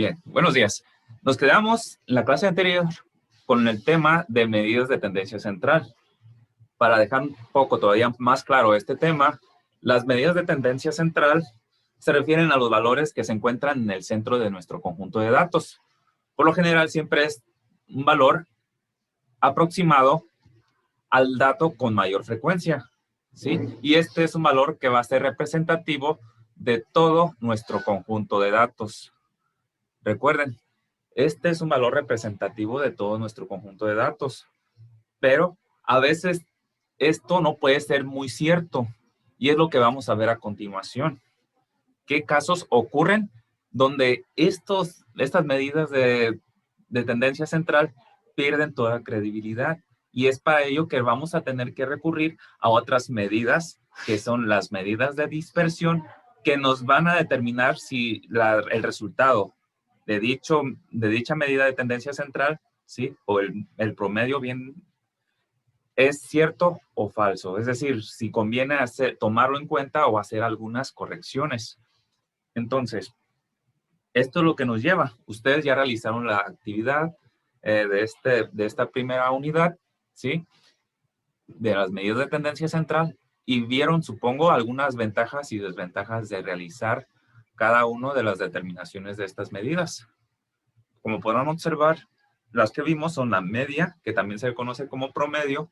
Bien, buenos días. Nos quedamos en la clase anterior con el tema de medidas de tendencia central. Para dejar un poco todavía más claro este tema, las medidas de tendencia central se refieren a los valores que se encuentran en el centro de nuestro conjunto de datos. Por lo general siempre es un valor aproximado al dato con mayor frecuencia, ¿sí? Y este es un valor que va a ser representativo de todo nuestro conjunto de datos. Recuerden, este es un valor representativo de todo nuestro conjunto de datos, pero a veces esto no puede ser muy cierto y es lo que vamos a ver a continuación. ¿Qué casos ocurren donde estas medidas de tendencia central pierden toda credibilidad? Y es para ello que vamos a tener que recurrir a otras medidas, que son las medidas de dispersión, que nos van a determinar si el resultado de dicha medida de tendencia central, ¿sí? O el promedio bien es cierto o falso. Es decir, si conviene tomarlo en cuenta o hacer algunas correcciones. Entonces, esto es lo que nos lleva. Ustedes ya realizaron la actividad de esta primera unidad, ¿sí? De las medidas de tendencia central y vieron, supongo, algunas ventajas y desventajas de realizar cada una de las determinaciones de estas medidas. Como podrán observar, las que vimos son la media, que también se conoce como promedio,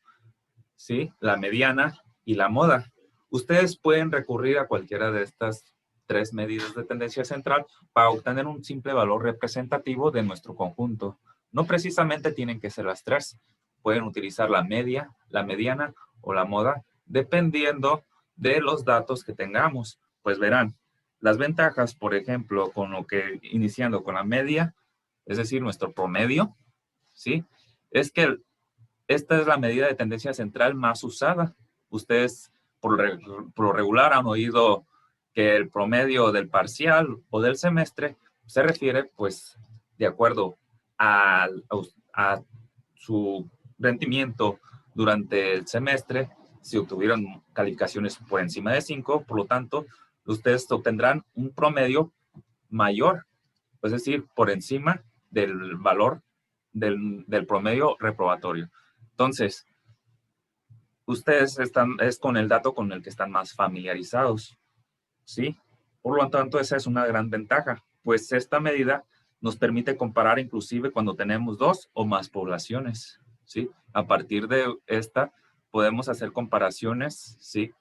¿sí? La mediana y la moda. Ustedes pueden recurrir a cualquiera de estas tres medidas de tendencia central para obtener un simple valor representativo de nuestro conjunto. No precisamente tienen que ser las tres. Pueden utilizar la media, la mediana o la moda, dependiendo de los datos que tengamos. Pues verán, las ventajas, por ejemplo, iniciando con la media, es decir, nuestro promedio, ¿sí? Es que esta es la medida de tendencia central más usada. Ustedes por lo regular han oído que el promedio del parcial o del semestre se refiere, pues, de acuerdo a su rendimiento durante el semestre. Si obtuvieron calificaciones por encima de 5, por lo tanto, ustedes obtendrán un promedio mayor, es decir, por encima del valor del promedio reprobatorio. Entonces, ustedes es con el dato con el que están más familiarizados, ¿sí? Por lo tanto, esa es una gran ventaja, pues esta medida nos permite comparar inclusive cuando tenemos dos o más poblaciones, ¿sí? A partir de esta podemos hacer comparaciones, ¿sí?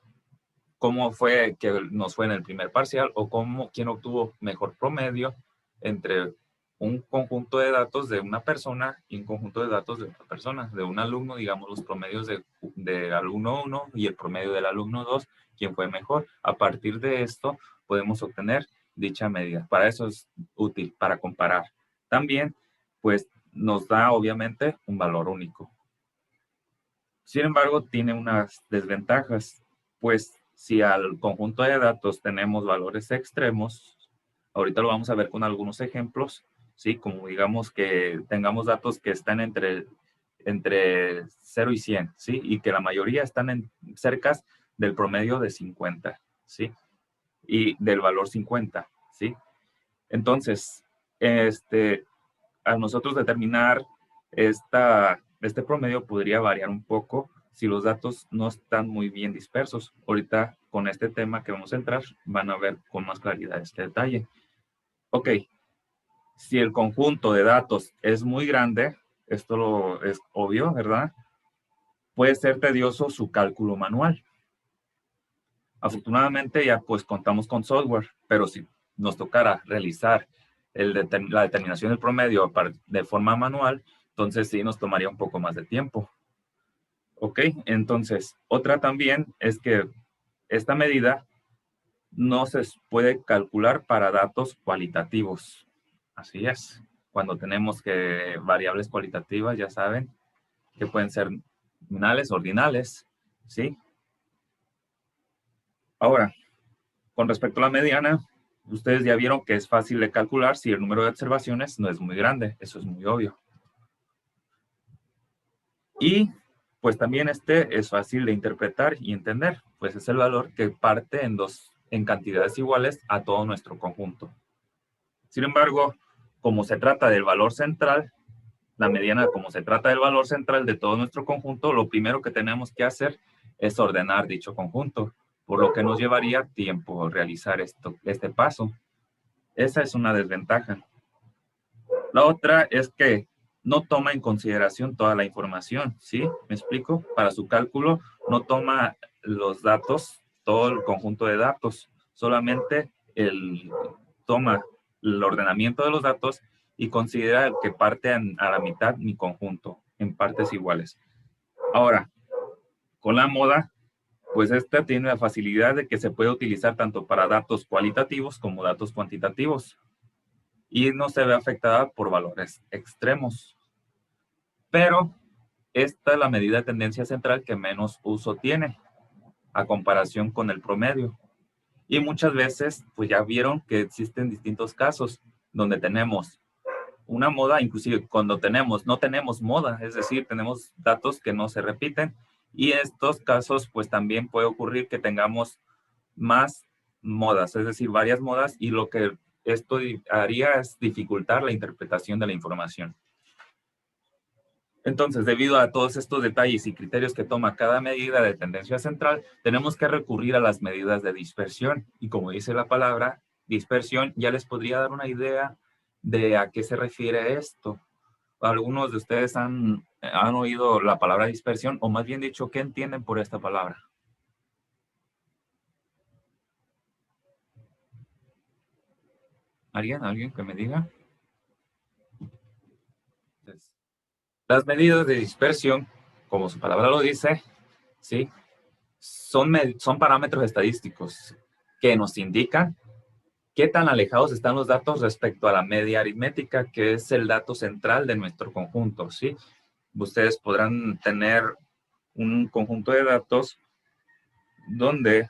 Cómo fue que nos fue en el primer parcial o quién obtuvo mejor promedio entre un conjunto de datos de una persona y un conjunto de datos de otra persona, de un alumno, digamos los promedios de alumno 1 y el promedio del alumno 2, quién fue mejor. A partir de esto podemos obtener dicha medida. Para eso es útil, para comparar. También, pues, nos da obviamente un valor único. Sin embargo, tiene unas desventajas, pues si al conjunto de datos tenemos valores extremos, ahorita lo vamos a ver con algunos ejemplos, ¿sí? Como digamos que tengamos datos que están entre 0 y 100, ¿sí? Y que la mayoría están cerca del promedio de 50, ¿sí? Y del valor 50, ¿sí? Entonces, a nosotros determinar este promedio podría variar un poco si los datos no están muy bien dispersos. Ahorita, con este tema que vamos a entrar, van a ver con más claridad este detalle. Ok, si el conjunto de datos es muy grande, esto es obvio, ¿verdad? Puede ser tedioso su cálculo manual. Afortunadamente ya pues contamos con software, pero si nos tocara realizar la determinación del promedio de forma manual, entonces sí nos tomaría un poco más de tiempo. Ok, entonces otra también es que esta medida no se puede calcular para datos cualitativos. Así es. Cuando tenemos que variables cualitativas, ya saben, que pueden ser nominales, ordinales, ¿sí? Ahora, con respecto a la mediana, ustedes ya vieron que es fácil de calcular si el número de observaciones no es muy grande. Eso es muy obvio. Y pues también este es fácil de interpretar y entender, pues es el valor que parte en cantidades iguales a todo nuestro conjunto. Sin embargo, como se trata del valor central, la mediana, como se trata del valor central de todo nuestro conjunto, lo primero que tenemos que hacer es ordenar dicho conjunto, por lo que nos llevaría tiempo realizar este paso. Esa es una desventaja. La otra es que no toma en consideración toda la información, ¿sí? ¿Me explico? Para su cálculo no toma los datos, todo el conjunto de datos, solamente toma el ordenamiento de los datos y considera que parte a la mitad mi conjunto, en partes iguales. Ahora, con la moda, pues esta tiene la facilidad de que se puede utilizar tanto para datos cualitativos como datos cuantitativos y no se ve afectada por valores extremos. Pero esta es la medida de tendencia central que menos uso tiene a comparación con el promedio. Y muchas veces, pues ya vieron que existen distintos casos donde tenemos una moda, inclusive cuando no tenemos moda, es decir, tenemos datos que no se repiten. Y en estos casos, pues también puede ocurrir que tengamos más modas, es decir, varias modas, y lo que esto haría es dificultar la interpretación de la información. Entonces, debido a todos estos detalles y criterios que toma cada medida de tendencia central, tenemos que recurrir a las medidas de dispersión. Y como dice la palabra, dispersión, ya les podría dar una idea de a qué se refiere esto. Algunos de ustedes han oído la palabra dispersión, o más bien dicho, ¿qué entienden por esta palabra? ¿Alguien que me diga? Entonces, las medidas de dispersión, como su palabra lo dice, ¿sí? Son parámetros estadísticos que nos indican qué tan alejados están los datos respecto a la media aritmética, que es el dato central de nuestro conjunto, ¿sí? Ustedes podrán tener un conjunto de datos donde,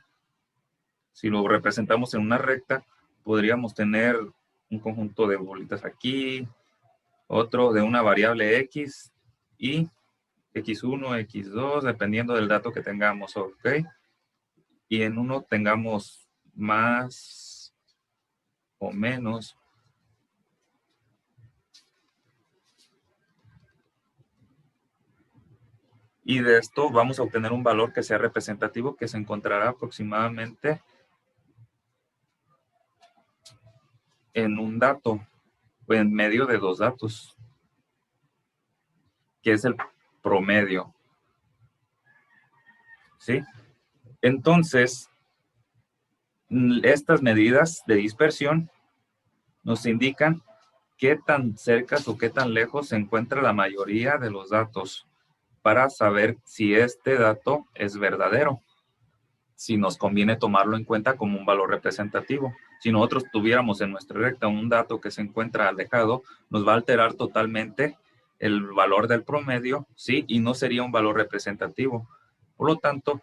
si lo representamos en una recta, podríamos tener un conjunto de bolitas aquí, otro de una variable x y x1, x2, dependiendo del dato que tengamos, ¿ok? Y en uno tengamos más o menos. Y de esto vamos a obtener un valor que sea representativo, que se encontrará aproximadamente en un dato, o en medio de dos datos, que es el promedio. ¿Sí? Entonces, estas medidas de dispersión nos indican qué tan cerca o qué tan lejos se encuentra la mayoría de los datos para saber si este dato es verdadero, si nos conviene tomarlo en cuenta como un valor representativo. Si nosotros tuviéramos en nuestra recta un dato que se encuentra alejado, nos va a alterar totalmente el valor del promedio, ¿sí? Y no sería un valor representativo. Por lo tanto,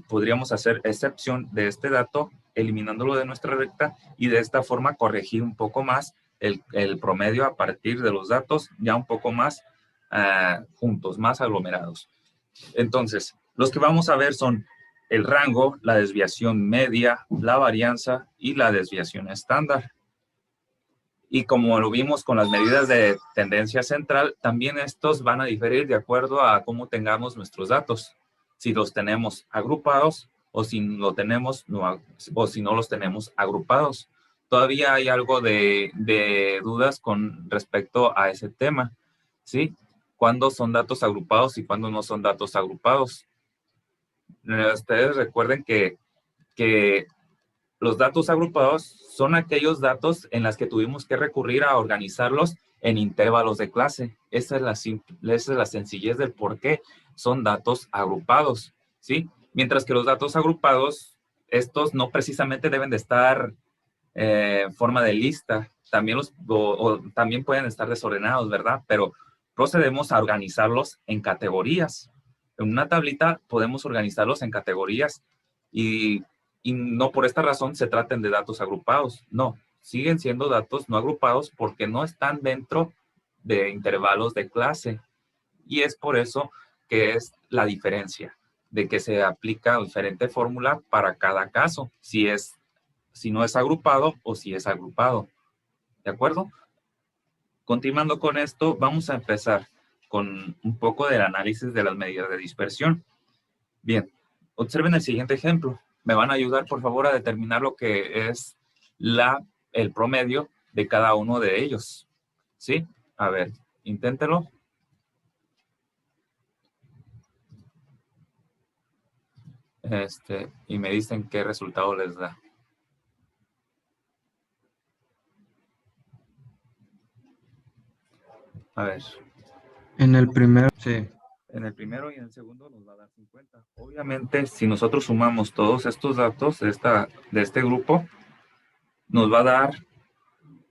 podríamos hacer excepción de este dato, eliminándolo de nuestra recta, y de esta forma corregir un poco más el promedio a partir de los datos ya un poco más juntos, más aglomerados. Entonces, los que vamos a ver son el rango, la desviación media, la varianza y la desviación estándar. Y como lo vimos con las medidas de tendencia central, también estos van a diferir de acuerdo a cómo tengamos nuestros datos. Si los tenemos agrupados o si lo tenemos o si no los tenemos agrupados. Todavía hay algo de dudas con respecto a ese tema, ¿sí? ¿Cuándo son datos agrupados y cuándo no son datos agrupados? Ustedes recuerden que los datos agrupados son aquellos datos en los que tuvimos que recurrir a organizarlos en intervalos de clase. Esa es la sencillez del por qué son datos agrupados, ¿sí? Mientras que los datos agrupados, estos no precisamente deben de estar en forma de lista. También, también pueden estar desordenados, ¿verdad? Pero procedemos a organizarlos en categorías. En una tablita podemos organizarlos en categorías y no por esta razón se traten de datos agrupados. No, siguen siendo datos no agrupados porque no están dentro de intervalos de clase. Y es por eso que es la diferencia de que se aplica diferente fórmula para cada caso, si no es agrupado o si es agrupado. ¿De acuerdo? Continuando con esto, vamos a empezar con un poco del análisis de las medidas de dispersión. Bien, observen el siguiente ejemplo. Me van a ayudar, por favor, a determinar lo que es el promedio de cada uno de ellos. ¿Sí? A ver, inténtelo. Y me dicen qué resultado les da. A ver. En el primero, sí. En el primero y en el segundo nos va a dar 50. Obviamente, si nosotros sumamos todos estos datos de este grupo, nos va a dar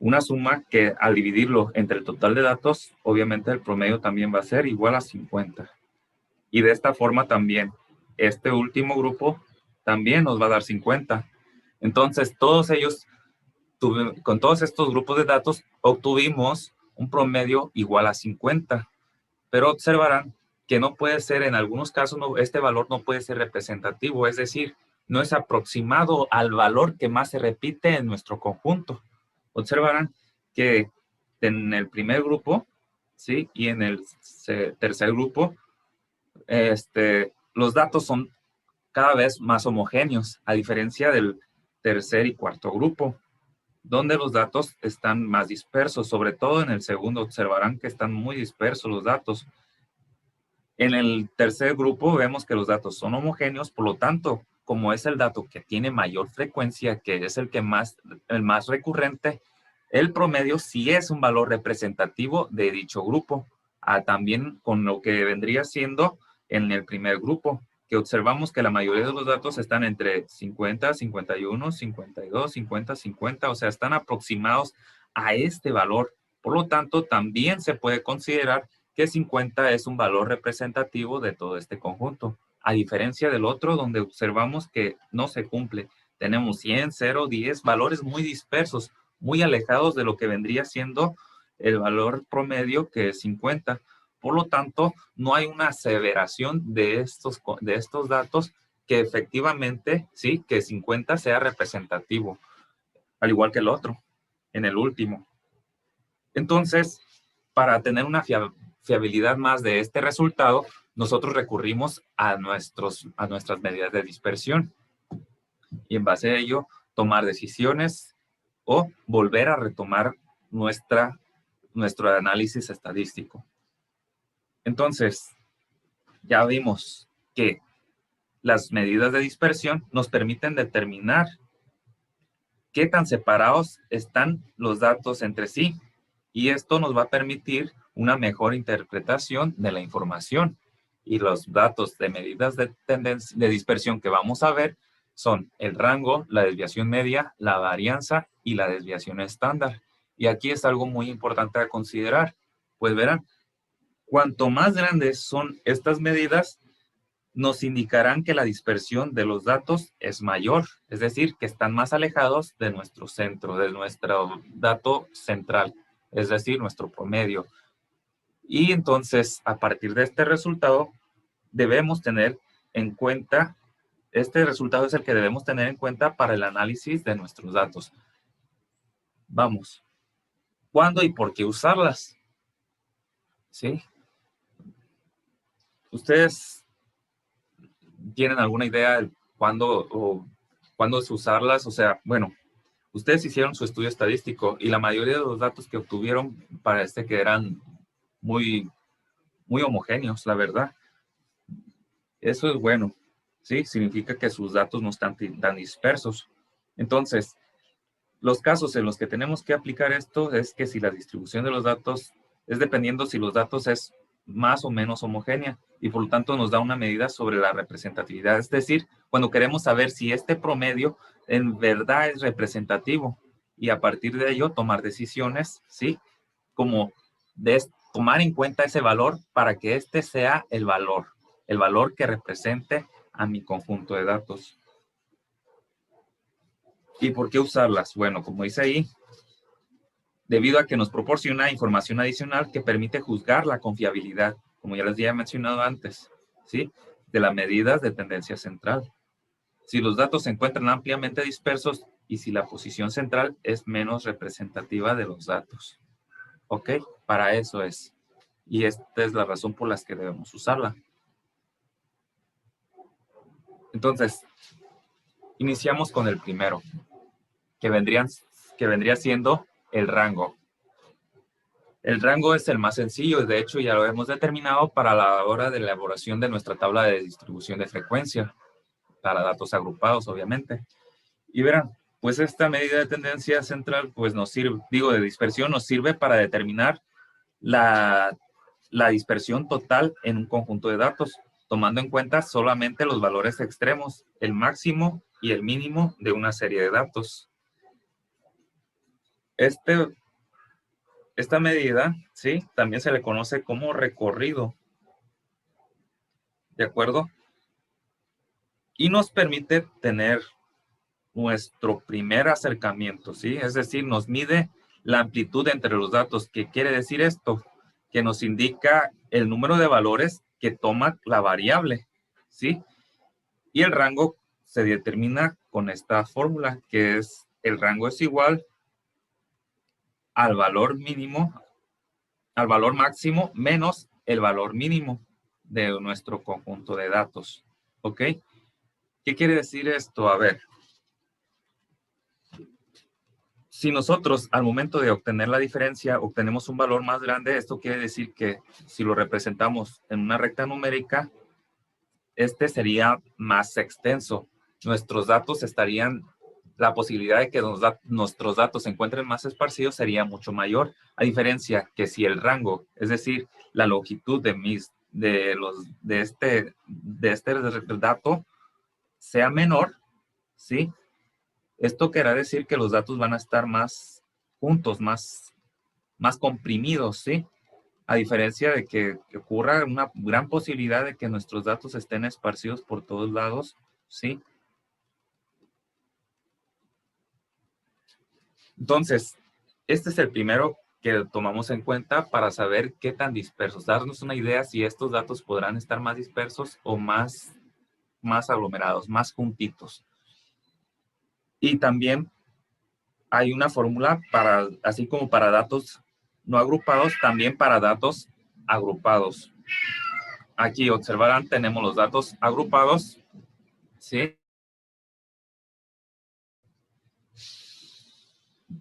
una suma que al dividirlo entre el total de datos, obviamente el promedio también va a ser igual a 50. Y de esta forma también, este último grupo también nos va a dar 50. Entonces, todos ellos, con todos estos grupos de datos, obtuvimos un promedio igual a 50. Pero observarán que no puede ser, en algunos casos, este valor no puede ser representativo, es decir, no es aproximado al valor que más se repite en nuestro conjunto. Observarán que en el primer grupo, ¿sí? Y en el tercer grupo, los datos son cada vez más homogéneos, a diferencia del tercer y cuarto grupo, donde los datos están más dispersos. Sobre todo en el segundo observarán que están muy dispersos los datos. En el tercer grupo vemos que los datos son homogéneos, por lo tanto, como es el dato que tiene mayor frecuencia, que es el más recurrente, el promedio sí es un valor representativo de dicho grupo. También con lo que vendría siendo en el primer grupo, que observamos que la mayoría de los datos están entre 50, 51, 52, 50, 50, o sea, están aproximados a este valor. Por lo tanto, también se puede considerar que 50 es un valor representativo de todo este conjunto, a diferencia del otro donde observamos que no se cumple. Tenemos 100, 0, 10, valores muy dispersos, muy alejados de lo que vendría siendo el valor promedio, que es 50. Por lo tanto, no hay una aseveración de estos datos que efectivamente, sí, que 50 sea representativo, al igual que el otro, en el último. Entonces, para tener una fiabilidad más de este resultado, nosotros recurrimos a nuestras medidas de dispersión y en base a ello tomar decisiones o volver a retomar nuestro análisis estadístico. Entonces, ya vimos que las medidas de dispersión nos permiten determinar qué tan separados están los datos entre sí, y esto nos va a permitir una mejor interpretación de la información. Y los datos de medidas de dispersión que vamos a ver son el rango, la desviación media, la varianza y la desviación estándar. Y aquí es algo muy importante a considerar. Pues verán, cuanto más grandes son estas medidas, nos indicarán que la dispersión de los datos es mayor, es decir, que están más alejados de nuestro centro, de nuestro dato central, es decir, nuestro promedio. Y entonces, a partir de este resultado, debemos tener en cuenta, este resultado es el que debemos tener en cuenta para el análisis de nuestros datos. Vamos, ¿cuándo y por qué usarlas? ¿Sí? ¿Ustedes tienen alguna idea de cuándo usarlas? O sea, bueno, ustedes hicieron su estudio estadístico y la mayoría de los datos que obtuvieron parece que eran muy, muy homogéneos, la verdad. Eso es bueno, ¿sí? Significa que sus datos no están tan dispersos. Entonces, los casos en los que tenemos que aplicar esto es que si la distribución de los datos es dependiendo si los datos es más o menos homogénea y por lo tanto nos da una medida sobre la representatividad. Es decir, cuando queremos saber si este promedio en verdad es representativo y a partir de ello tomar decisiones, ¿sí? Como tomar en cuenta ese valor para que este sea el valor que represente a mi conjunto de datos. ¿Y por qué usarlas? Bueno, como dice ahí, debido a que nos proporciona información adicional que permite juzgar la confiabilidad, como ya les había mencionado antes, ¿sí? De las medidas de tendencia central. Si los datos se encuentran ampliamente dispersos y si la posición central es menos representativa de los datos. ¿Ok? Para eso es. Y esta es la razón por la que debemos usarla. Entonces, iniciamos con el primero, que vendría siendo el rango. El rango es el más sencillo y de hecho ya lo hemos determinado para la hora de elaboración de nuestra tabla de distribución de frecuencia, para datos agrupados, obviamente. Y verán, pues esta medida de tendencia central, pues nos sirve, de dispersión, nos sirve para determinar la dispersión total en un conjunto de datos, tomando en cuenta solamente los valores extremos, el máximo y el mínimo de una serie de datos. Esta medida, ¿sí? También se le conoce como recorrido, ¿de acuerdo? Y nos permite tener nuestro primer acercamiento, ¿sí? Es decir, nos mide la amplitud entre los datos. ¿Qué quiere decir esto? Que nos indica el número de valores que toma la variable, ¿sí? Y el rango se determina con esta fórmula, que es el rango es igual al valor mínimo, al valor máximo menos el valor mínimo de nuestro conjunto de datos, ¿ok? ¿Qué quiere decir esto? A ver, si nosotros al momento de obtener la diferencia obtenemos un valor más grande, esto quiere decir que si lo representamos en una recta numérica, este sería más extenso. Nuestros datos estarían, la posibilidad de que nuestros datos se encuentren más esparcidos sería mucho mayor, a diferencia que si el rango, es decir, la longitud de este dato sea menor, ¿sí? Esto querrá decir que los datos van a estar más juntos, más comprimidos, ¿sí? A diferencia de que ocurra una gran posibilidad de que nuestros datos estén esparcidos por todos lados, ¿sí? Entonces, este es el primero que tomamos en cuenta para saber qué tan dispersos, darnos una idea si estos datos podrán estar más dispersos o más aglomerados, más juntitos. Y también hay una fórmula para, así como para datos no agrupados, también para datos agrupados. Aquí observarán, tenemos los datos agrupados, ¿sí?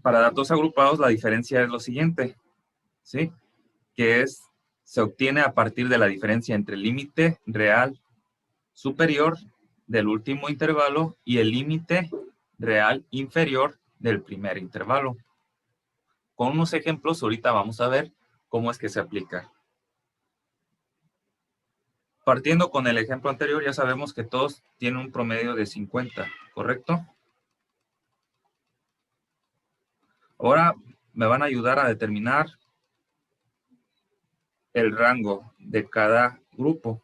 Para datos agrupados la diferencia es lo siguiente, ¿sí? Que se obtiene a partir de la diferencia entre el límite real superior del último intervalo y el límite real inferior del primer intervalo. Con unos ejemplos ahorita vamos a ver cómo es que se aplica. Partiendo con el ejemplo anterior, ya sabemos que todos tienen un promedio de 50, ¿correcto? Ahora me van a ayudar a determinar el rango de cada grupo.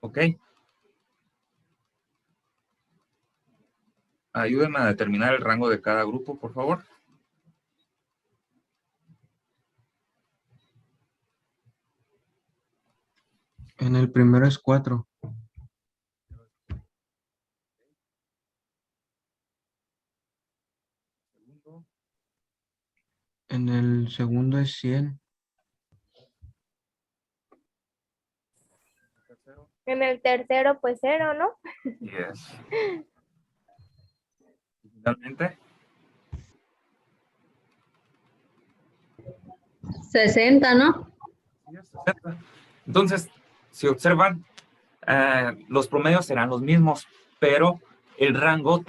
¿Ok? Ayúdenme a determinar el rango de cada grupo, por favor. En el primero es 4. En el segundo es 100. En el tercero, pues 0, ¿no? Yes. Finalmente, 60, ¿no? yes, 60. Entonces, si observan, los promedios serán los mismos, pero el rango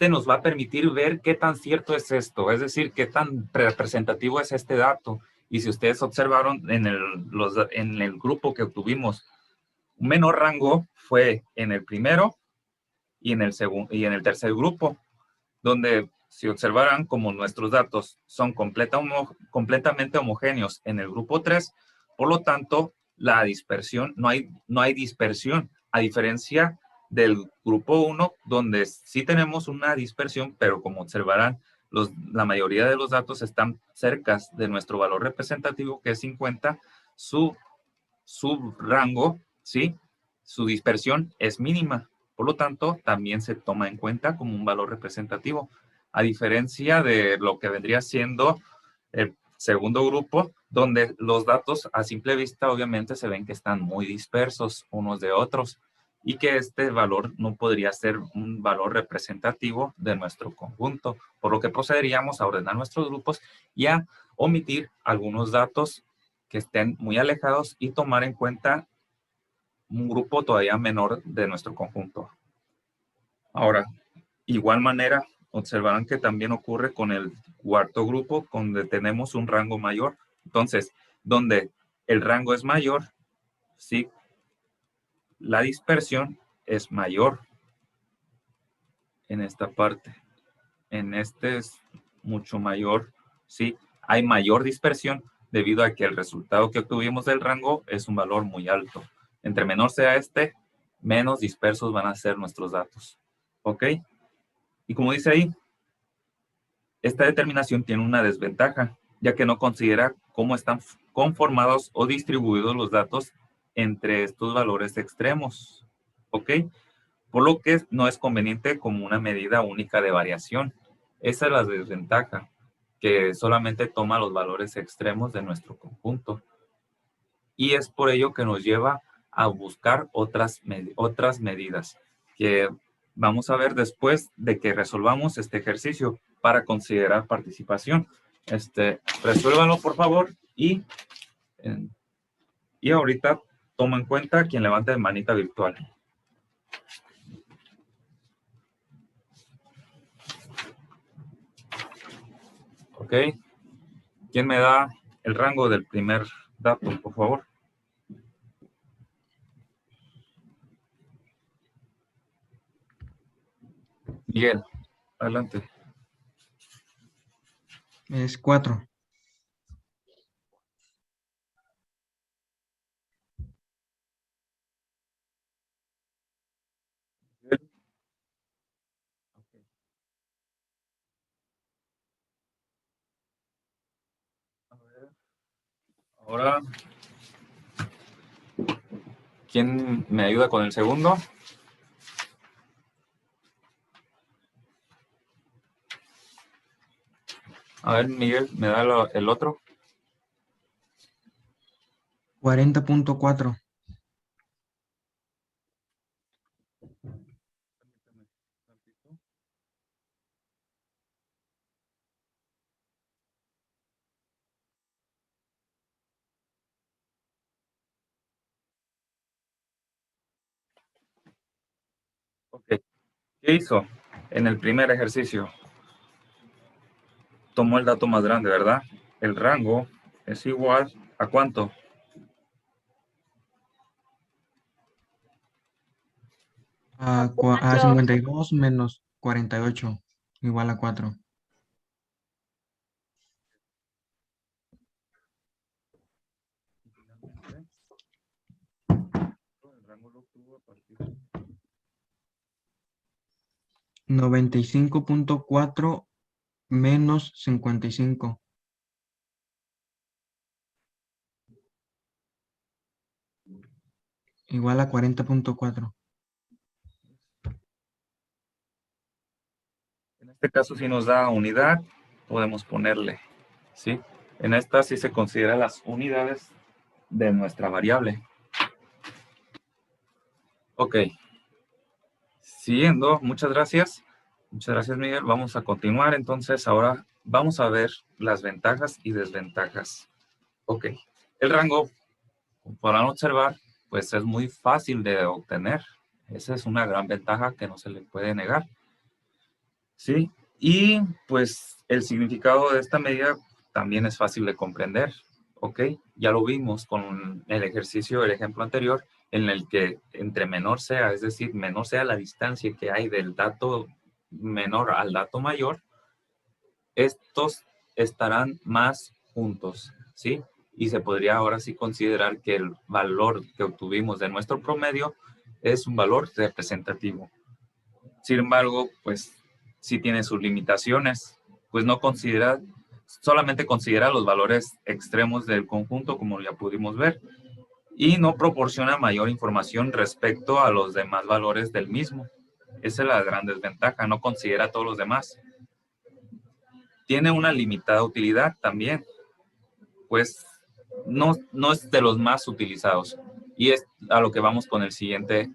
nos va a permitir ver qué tan cierto es esto, es decir, qué tan representativo es este dato. Y si ustedes observaron en el grupo que obtuvimos, un menor rango fue en el primero y en el segundo y en el tercer grupo, donde si observaran como nuestros datos son completamente homogéneos en el grupo 3, por lo tanto, la dispersión, no hay dispersión, a diferencia del grupo 1, donde sí tenemos una dispersión, pero como observarán, la mayoría de los datos están cerca de nuestro valor representativo, que es 50, su rango, ¿sí? Su dispersión es mínima. Por lo tanto, también se toma en cuenta como un valor representativo. A diferencia de lo que vendría siendo el segundo grupo, donde los datos a simple vista obviamente se ven que están muy dispersos unos de otros y que este valor no podría ser un valor representativo de nuestro conjunto, por lo que procederíamos a ordenar nuestros grupos y a omitir algunos datos que estén muy alejados y tomar en cuenta un grupo todavía menor de nuestro conjunto. Ahora, igual manera, observarán que también ocurre con el cuarto grupo, donde tenemos un rango mayor. Entonces, donde el rango es mayor, sí, la dispersión es mayor en esta parte. En este es mucho mayor, sí, hay mayor dispersión debido a que el resultado que obtuvimos del rango es un valor muy alto. Entre menor sea este, menos dispersos van a ser nuestros datos. ¿Ok? Y como dice ahí, esta determinación tiene una desventaja, ya que no considera cómo están conformados o distribuidos los datos entre estos valores extremos. ¿Ok? Por lo que no es conveniente como una medida única de variación. Esa es la desventaja, que solamente toma los valores extremos de nuestro conjunto. Y es por ello que nos lleva a buscar otras medidas que vamos a ver después de que resolvamos este ejercicio para considerar participación. Resuélvanlo, por favor, y ahorita toma en cuenta quien levante manita virtual. ¿Ok? ¿Quién me da el rango del primer dato, por favor? Miguel, adelante. Es 4. Ahora, ¿quién me ayuda con el segundo? A ver, Miguel, ¿me da el otro? 40.4. Ok. ¿Qué hizo en el primer ejercicio? Tomó el dato más grande, ¿verdad? El rango es igual a ¿cuánto? A 52 menos 48, igual a 4. El rango lo obtuvo a partir de 95.4 menos 55. Igual a 40.4. En este caso, si nos da unidad, podemos ponerle, ¿sí? En esta sí se consideran las unidades de nuestra variable. Ok. Siguiendo, muchas gracias. Muchas gracias, Miguel. Vamos a continuar. Entonces, ahora vamos a ver las ventajas y desventajas. Ok. El rango, como podrán observar, pues es muy fácil de obtener. Esa es una gran ventaja que no se le puede negar. ¿Sí? Y pues el significado de esta medida también es fácil de comprender. ¿Ok? Ya lo vimos con el ejercicio, el ejemplo anterior, en el que entre menor sea, es decir, menor sea la distancia que hay del dato menor al dato mayor, estos estarán más juntos, ¿sí? Y se podría ahora sí considerar que el valor que obtuvimos de nuestro promedio es un valor representativo. Sin embargo, pues sí tiene sus limitaciones, pues no considera, solamente considera los valores extremos del conjunto, como ya pudimos ver, y no proporciona mayor información respecto a los demás valores del mismo. Esa es la gran desventaja, no considera a todos los demás. tiene una limitada utilidad también, pues no es de los más utilizados. Y es a lo que vamos con el siguiente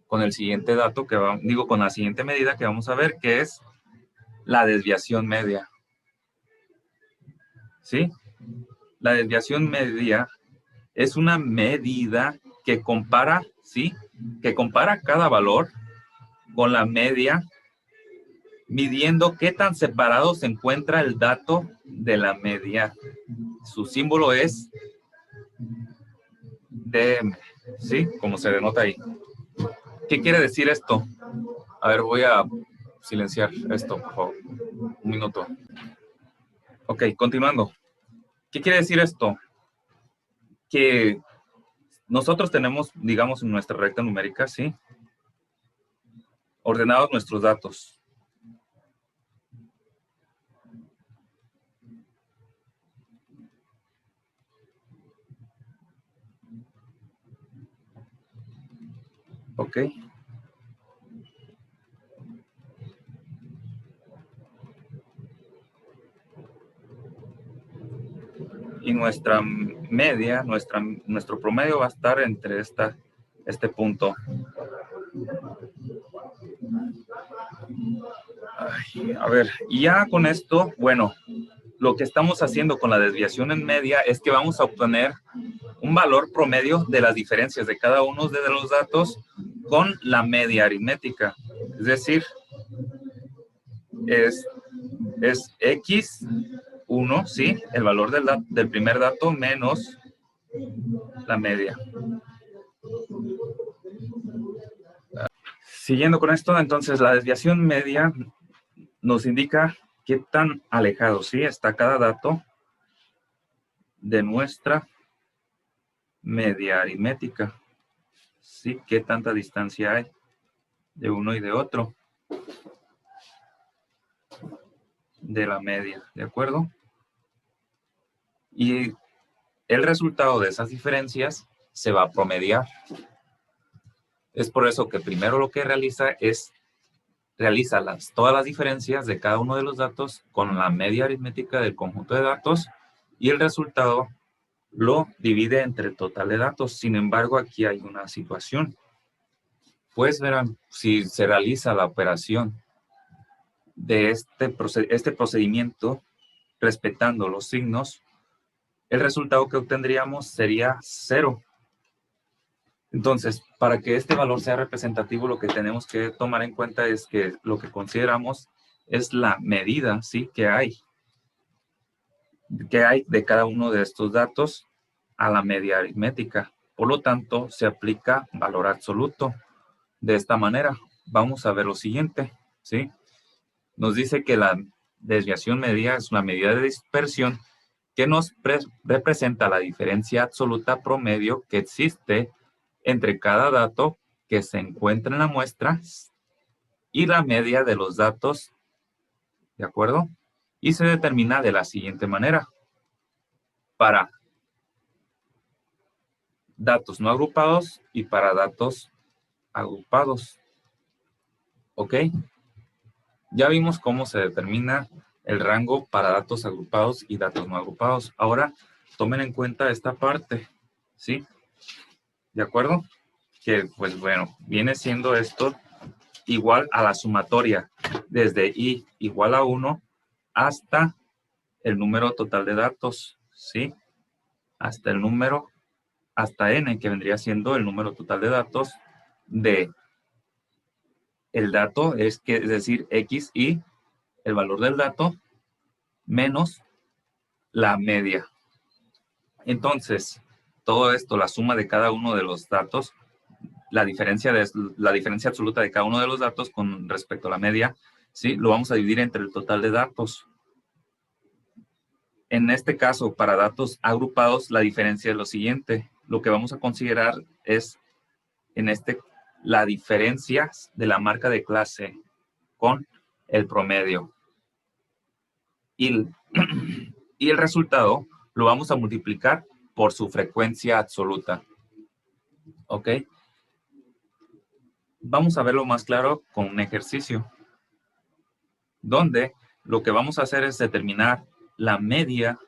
dato, con la siguiente medida que vamos a ver, que es la desviación media. ¿Sí? La desviación media es una medida que compara, ¿sí? Que compara cada valor con la media, midiendo qué tan separado se encuentra el dato de la media. Su símbolo es DM, ¿sí? Como se denota ahí. ¿Qué quiere decir esto? A ver, voy a silenciar esto, por favor. Un minuto. Ok, continuando. ¿Qué quiere decir esto? Que nosotros tenemos, digamos, en nuestra recta numérica, ¿sí? Ordenados nuestros datos. Ok. Y nuestra media, nuestro promedio va a estar entre este punto. Ay, a ver, y ya con esto, bueno, lo que estamos haciendo con la desviación en media es que vamos a obtener un valor promedio de las diferencias de cada uno de los datos con la media aritmética. Es decir, es X1, ¿sí? El valor del primer dato menos la media. Siguiendo con esto, entonces la desviación media nos indica qué tan alejado, ¿sí? Está cada dato de nuestra media aritmética. ¿Sí? ¿Qué tanta distancia hay de uno y de otro? De la media, ¿de acuerdo? Y el resultado de esas diferencias se va a promediar. Es por eso que primero lo que realiza todas las diferencias de cada uno de los datos con la media aritmética del conjunto de datos y el resultado lo divide entre el total de datos. Sin embargo, aquí hay una situación. Pues verán, si se realiza la operación de este procedimiento respetando los signos, el resultado que obtendríamos sería 0. Entonces, para que este valor sea representativo, lo que tenemos que tomar en cuenta es que lo que consideramos es la medida, ¿sí? que hay de cada uno de estos datos a la media aritmética. Por lo tanto, se aplica valor absoluto. De esta manera, vamos a ver lo siguiente, ¿sí? Nos dice que la desviación media es una medida de dispersión que nos representa la diferencia absoluta promedio que existe entre cada dato que se encuentra en la muestra y la media de los datos, ¿de acuerdo? Y se determina de la siguiente manera. Para datos no agrupados y para datos agrupados. ¿Ok? Ya vimos cómo se determina el rango para datos agrupados y datos no agrupados. Ahora, tomen en cuenta esta parte, ¿sí? ¿De acuerdo? Que, pues bueno, viene siendo esto igual a la sumatoria desde i igual a 1 hasta el número total de datos, ¿sí? Hasta n, que vendría siendo el número total de datos de el dato, es decir, x y el valor del dato menos la media. Entonces, todo esto, la suma de cada uno de los datos, la diferencia absoluta de cada uno de los datos con respecto a la media, ¿sí? Lo vamos a dividir entre el total de datos. En este caso, para datos agrupados, la diferencia es lo siguiente. Lo que vamos a considerar es, la diferencia de la marca de clase con el promedio. Y el resultado lo vamos a multiplicar por su frecuencia absoluta. ¿Ok? Vamos a verlo más claro con un ejercicio, donde lo que vamos a hacer es determinar la media,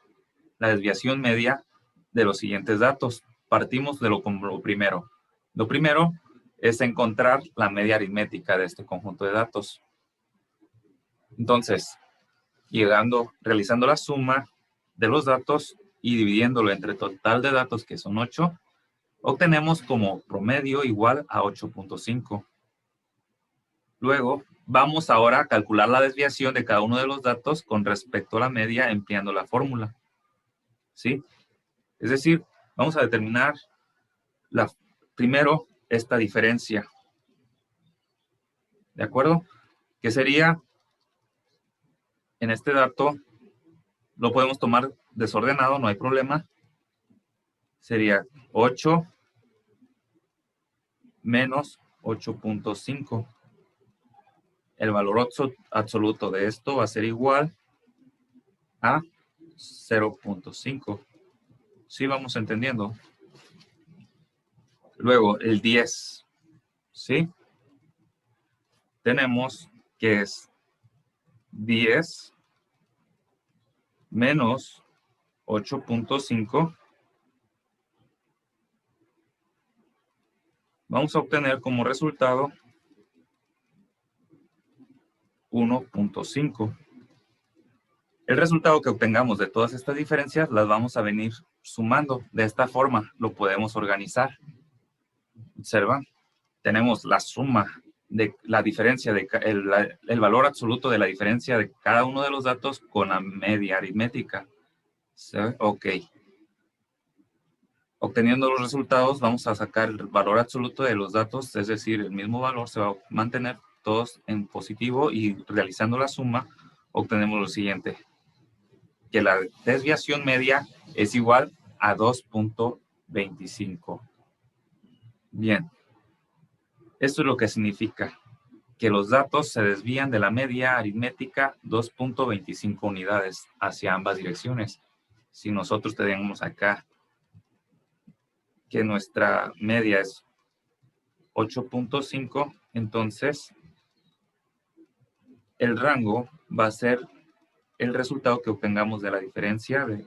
la desviación media de los siguientes datos. Partimos de lo primero. Lo primero es encontrar la media aritmética de este conjunto de datos. Entonces, realizando la suma de los datos y dividiéndolo entre el total de datos, que son 8, obtenemos como promedio igual a 8.5. Luego, vamos ahora a calcular la desviación de cada uno de los datos con respecto a la media empleando la fórmula. ¿Sí? Es decir, vamos a determinar primero esta diferencia. ¿De acuerdo? Que sería, en este dato, lo podemos tomar desordenado, no hay problema. Sería 8 menos 8.5. El valor absoluto de esto va a ser igual a 0.5. ¿Sí vamos entendiendo? Luego, el 10. ¿Sí? Tenemos que es 10 menos 8.5. Vamos a obtener como resultado 1.5. El resultado que obtengamos de todas estas diferencias las vamos a venir sumando. De esta forma lo podemos organizar. Observan, tenemos la suma de la diferencia, el valor absoluto de la diferencia de cada uno de los datos con la media aritmética. ¿Sí? Ok. Obteniendo los resultados, vamos a sacar el valor absoluto de los datos, es decir, el mismo valor se va a mantener todos en positivo y realizando la suma, obtenemos lo siguiente, que la desviación media es igual a 2.25. Bien, esto es lo que significa que los datos se desvían de la media aritmética 2.25 unidades hacia ambas direcciones. Si nosotros tenemos acá que nuestra media es 8.5, entonces el rango va a ser el resultado que obtengamos de la diferencia de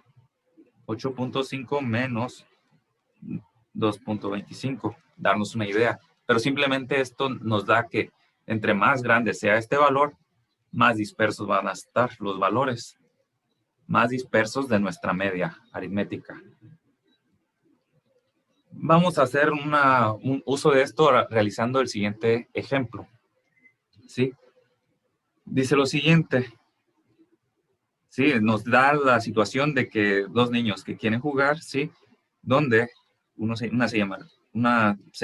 8.5 menos 2.25, darnos una idea. Pero simplemente esto nos da que entre más grande sea este valor, más dispersos van a estar los valores, más dispersos de nuestra media aritmética. Vamos a hacer un uso de esto realizando el siguiente ejemplo. ¿Sí? Dice lo siguiente. ¿Sí? Nos da la situación de que dos niños que quieren jugar, ¿sí? Donde una se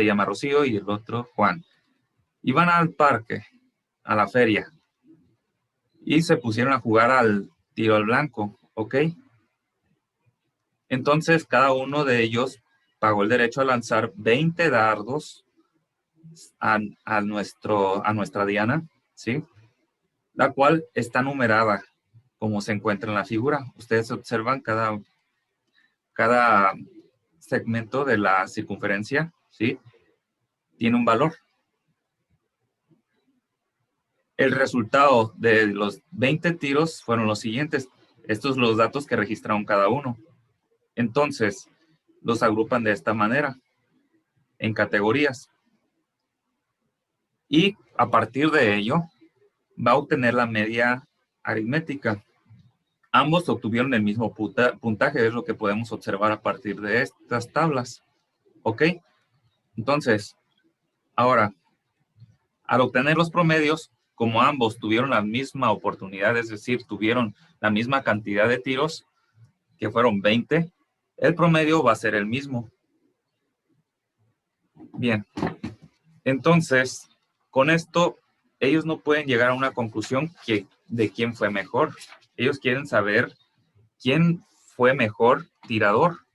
llama Rocío y el otro Juan. Y van al parque, a la feria. Y se pusieron a jugar al tiro al blanco, ¿ok? Entonces, cada uno de ellos pagó el derecho a lanzar 20 dardos a nuestra diana, ¿sí? La cual está numerada como se encuentra en la figura. Ustedes observan cada segmento de la circunferencia, ¿sí? Tiene un valor. El resultado de los 20 tiros fueron los siguientes. Estos son los datos que registraron cada uno. Entonces, los agrupan de esta manera, en categorías. Y a partir de ello, va a obtener la media aritmética. Ambos obtuvieron el mismo puntaje, es lo que podemos observar a partir de estas tablas. ¿Ok? Entonces, ahora, al obtener los promedios, como ambos tuvieron la misma oportunidad, es decir, tuvieron la misma cantidad de tiros, que fueron 20, el promedio va a ser el mismo. Bien, entonces, con esto, ellos no pueden llegar a una conclusión de quién fue mejor. Ellos quieren saber quién fue mejor tirador,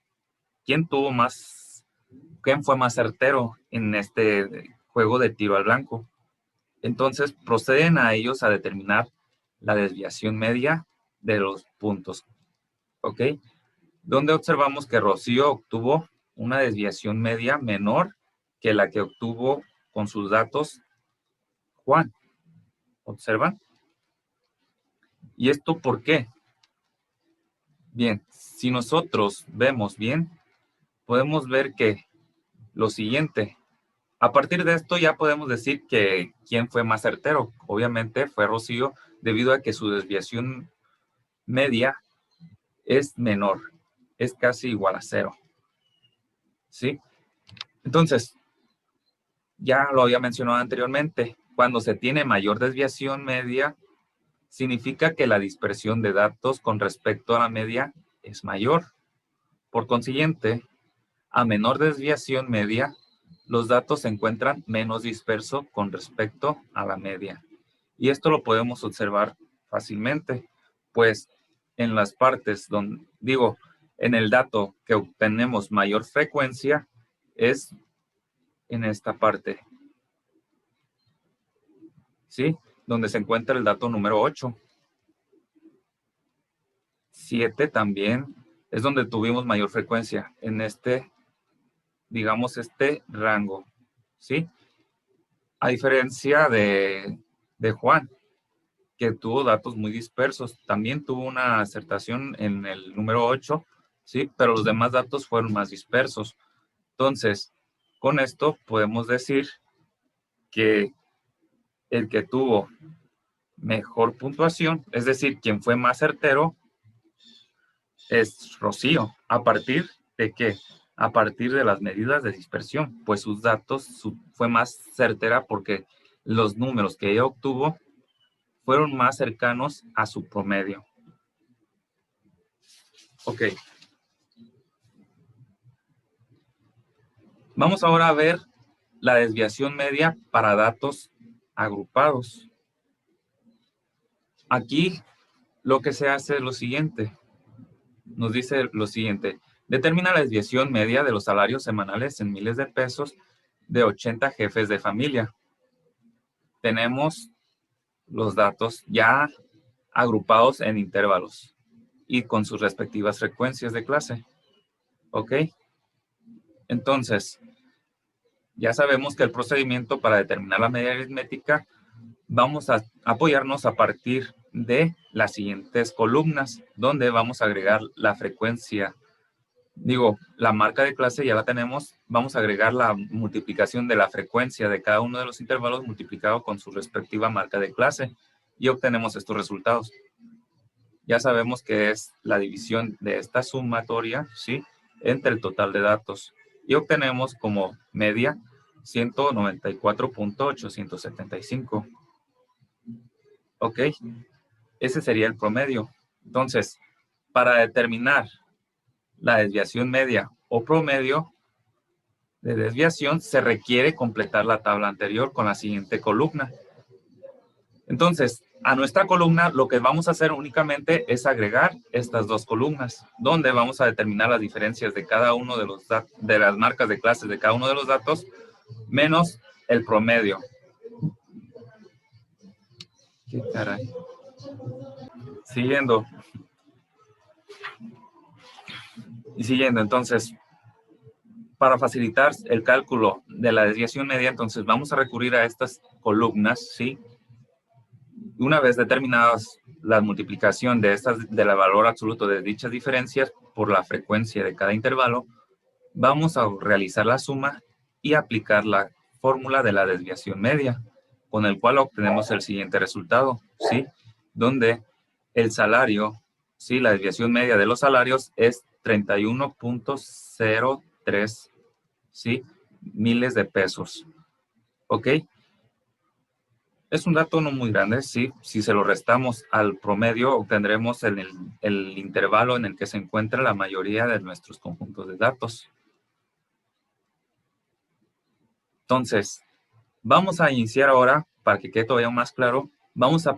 quién fue más certero en este juego de tiro al blanco. Entonces, proceden a ellos a determinar la desviación media de los puntos. ¿Ok? Donde observamos que Rocío obtuvo una desviación media menor que la que obtuvo con sus datos Juan. ¿Observan? ¿Y esto por qué? Bien, si nosotros vemos bien, podemos ver que lo siguiente, a partir de esto ya podemos decir que quién fue más certero. Obviamente fue Rocío, debido a que su desviación media es menor, es casi igual a 0. ¿Sí? Entonces, ya lo había mencionado anteriormente, cuando se tiene mayor desviación media, significa que la dispersión de datos con respecto a la media es mayor. Por consiguiente, a menor desviación media, los datos se encuentran menos dispersos con respecto a la media. Y esto lo podemos observar fácilmente, pues en las partes donde, en el dato que obtenemos mayor frecuencia es en esta parte, ¿sí? Donde se encuentra el dato número 8. 7 también es donde tuvimos mayor frecuencia en este, digamos, este rango, ¿sí? A diferencia de Juan, que tuvo datos muy dispersos. También tuvo una acertación en el número 8, ¿sí? Pero los demás datos fueron más dispersos. Entonces, con esto podemos decir que el que tuvo mejor puntuación, es decir, quien fue más certero, es Rocío. ¿A partir de qué? A partir de las medidas de dispersión, pues sus datos fue más certera porque los números que ella obtuvo fueron más cercanos a su promedio. Ok. Vamos ahora a ver la desviación media para datos agrupados. Aquí lo que se hace es lo siguiente. Nos dice lo siguiente. Determina la desviación media de los salarios semanales en miles de pesos de 80 jefes de familia. Tenemos los datos ya agrupados en intervalos y con sus respectivas frecuencias de clase. ¿Ok? Entonces, ya sabemos que el procedimiento para determinar la media aritmética vamos a apoyarnos a partir de las siguientes columnas, donde vamos a agregar la frecuencia. La marca de clase ya la tenemos. Vamos a agregar la multiplicación de la frecuencia de cada uno de los intervalos multiplicado con su respectiva marca de clase y obtenemos estos resultados. Ya sabemos que es la división de esta sumatoria, ¿sí?, entre el total de datos. Y obtenemos como media 194.875. Ok, ese sería el promedio. Entonces, para determinar la desviación media o promedio de desviación, se requiere completar la tabla anterior con la siguiente columna. Entonces, a nuestra columna lo que vamos a hacer únicamente es agregar estas dos columnas, donde vamos a determinar las diferencias de cada uno de las marcas de clases de cada uno de los datos, menos el promedio. ¿Qué caray? Siguiendo. Y siguiendo, entonces, para facilitar el cálculo de la desviación media, entonces vamos a recurrir a estas columnas, ¿sí? Una vez determinadas la multiplicación del valor absoluto de dichas diferencias por la frecuencia de cada intervalo, vamos a realizar la suma y aplicar la fórmula de la desviación media, con el cual obtenemos el siguiente resultado, ¿sí? Donde el salario, ¿sí?, la desviación media de los salarios es 31.03, ¿sí?, miles de pesos. ¿Ok? Es un dato no muy grande, sí. Si se lo restamos al promedio, obtendremos el intervalo en el que se encuentra la mayoría de nuestros conjuntos de datos. Entonces, vamos a iniciar ahora, para que quede todavía más claro, vamos a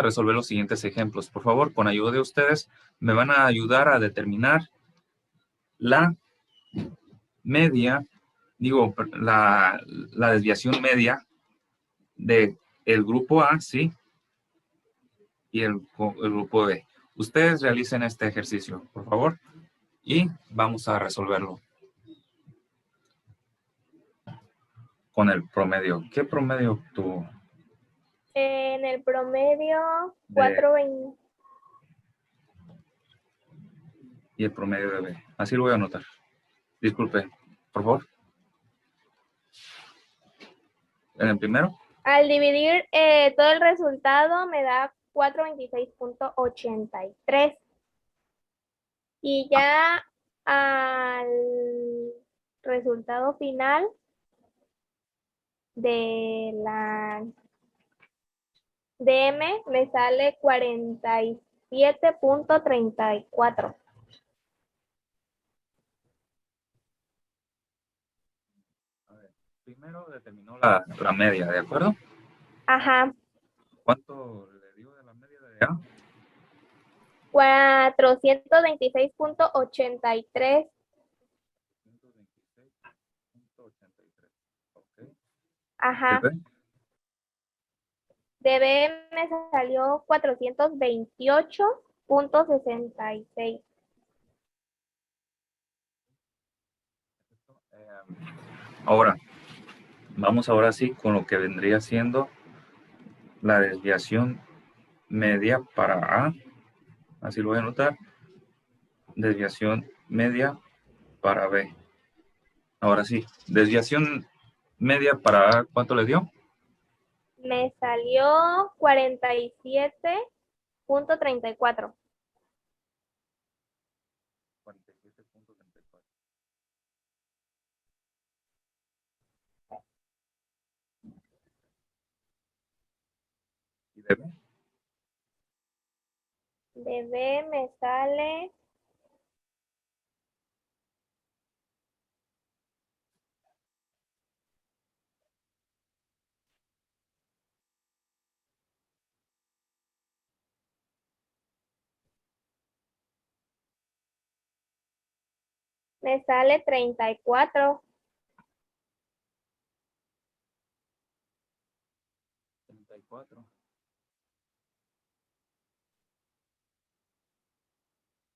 resolver los siguientes ejemplos. Por favor, con ayuda de ustedes, me van a ayudar a determinar la media, la desviación media de el grupo A, ¿sí?, y el grupo B. Ustedes realicen este ejercicio, por favor, y vamos a resolverlo con el promedio. ¿Qué promedio obtuvo? En el promedio, De- 4.20. y el promedio de B. Así lo voy a anotar. Disculpe, por favor. En el primero, Al dividir todo el resultado me da 426.83. Y ya al resultado final de la DM me sale 47.34. primero determinó la media, ¿de acuerdo? Ajá, ¿Cuánto le dio de la media de A? 426.83. 126.83. Ok. Ajá. ¿B? De B me salió 428.66. Ahora, vamos ahora sí con lo que vendría siendo la desviación media para A. Así lo voy a anotar. Desviación media para B. Ahora sí, desviación media para A, ¿cuánto le dio? Me salió 47.34. 47.34. ¿Y de B? De B me sale 34. 34.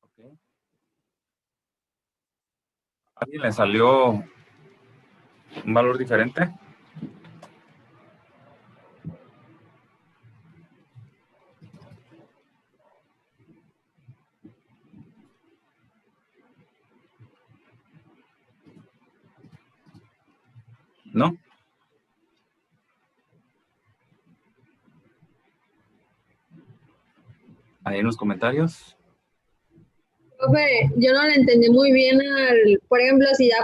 Ok. ¿A alguien le salió un valor diferente? ¿No? Ahí en los comentarios. Profe, yo no le entendí muy bien por ejemplo, si da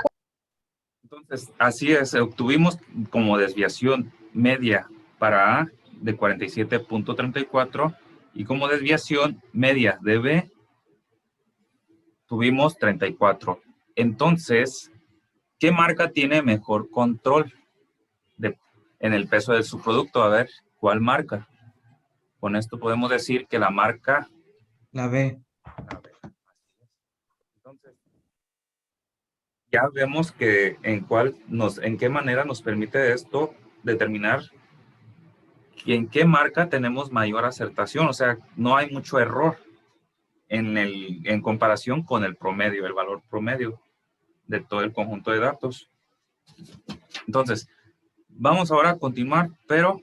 Entonces, así es, obtuvimos como desviación media para A de 47.34 y como desviación media de B tuvimos 34. Entonces, ¿qué marca tiene mejor control en el peso de su producto? A ver, ¿cuál marca? Con esto podemos decir que la marca... La B. Entonces, ya vemos que en qué manera nos permite esto determinar en qué marca tenemos mayor acertación. O sea, no hay mucho error en comparación con el promedio, el valor promedio de todo el conjunto de datos. Entonces, vamos ahora a continuar, pero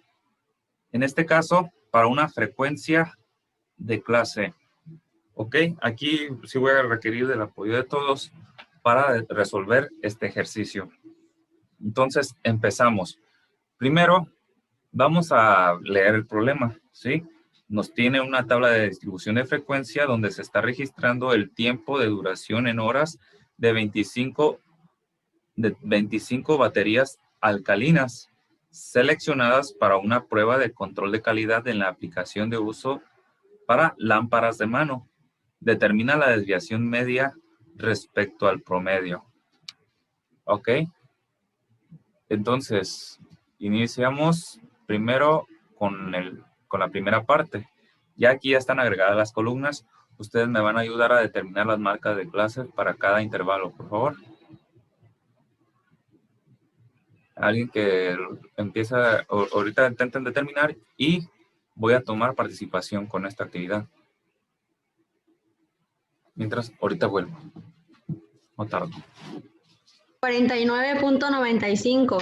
en este caso, para una frecuencia de clase. Ok, aquí sí voy a requerir del apoyo de todos para resolver este ejercicio. Entonces, empezamos. Primero, vamos a leer el problema, ¿sí? Nos tiene una tabla de distribución de frecuencia donde se está registrando el tiempo de duración en horas de 25 baterías alcalinas seleccionadas para una prueba de control de calidad en la aplicación de uso para lámparas de mano. Determina la desviación media respecto al promedio. ¿Ok? Entonces, iniciamos primero con la primera parte. Ya aquí ya están agregadas las columnas. Ustedes me van a ayudar a determinar las marcas de clase para cada intervalo, por favor. Alguien que empieza, ahorita intenten determinar y voy a tomar participación con esta actividad. Mientras, ahorita vuelvo. No tardo. 49.95.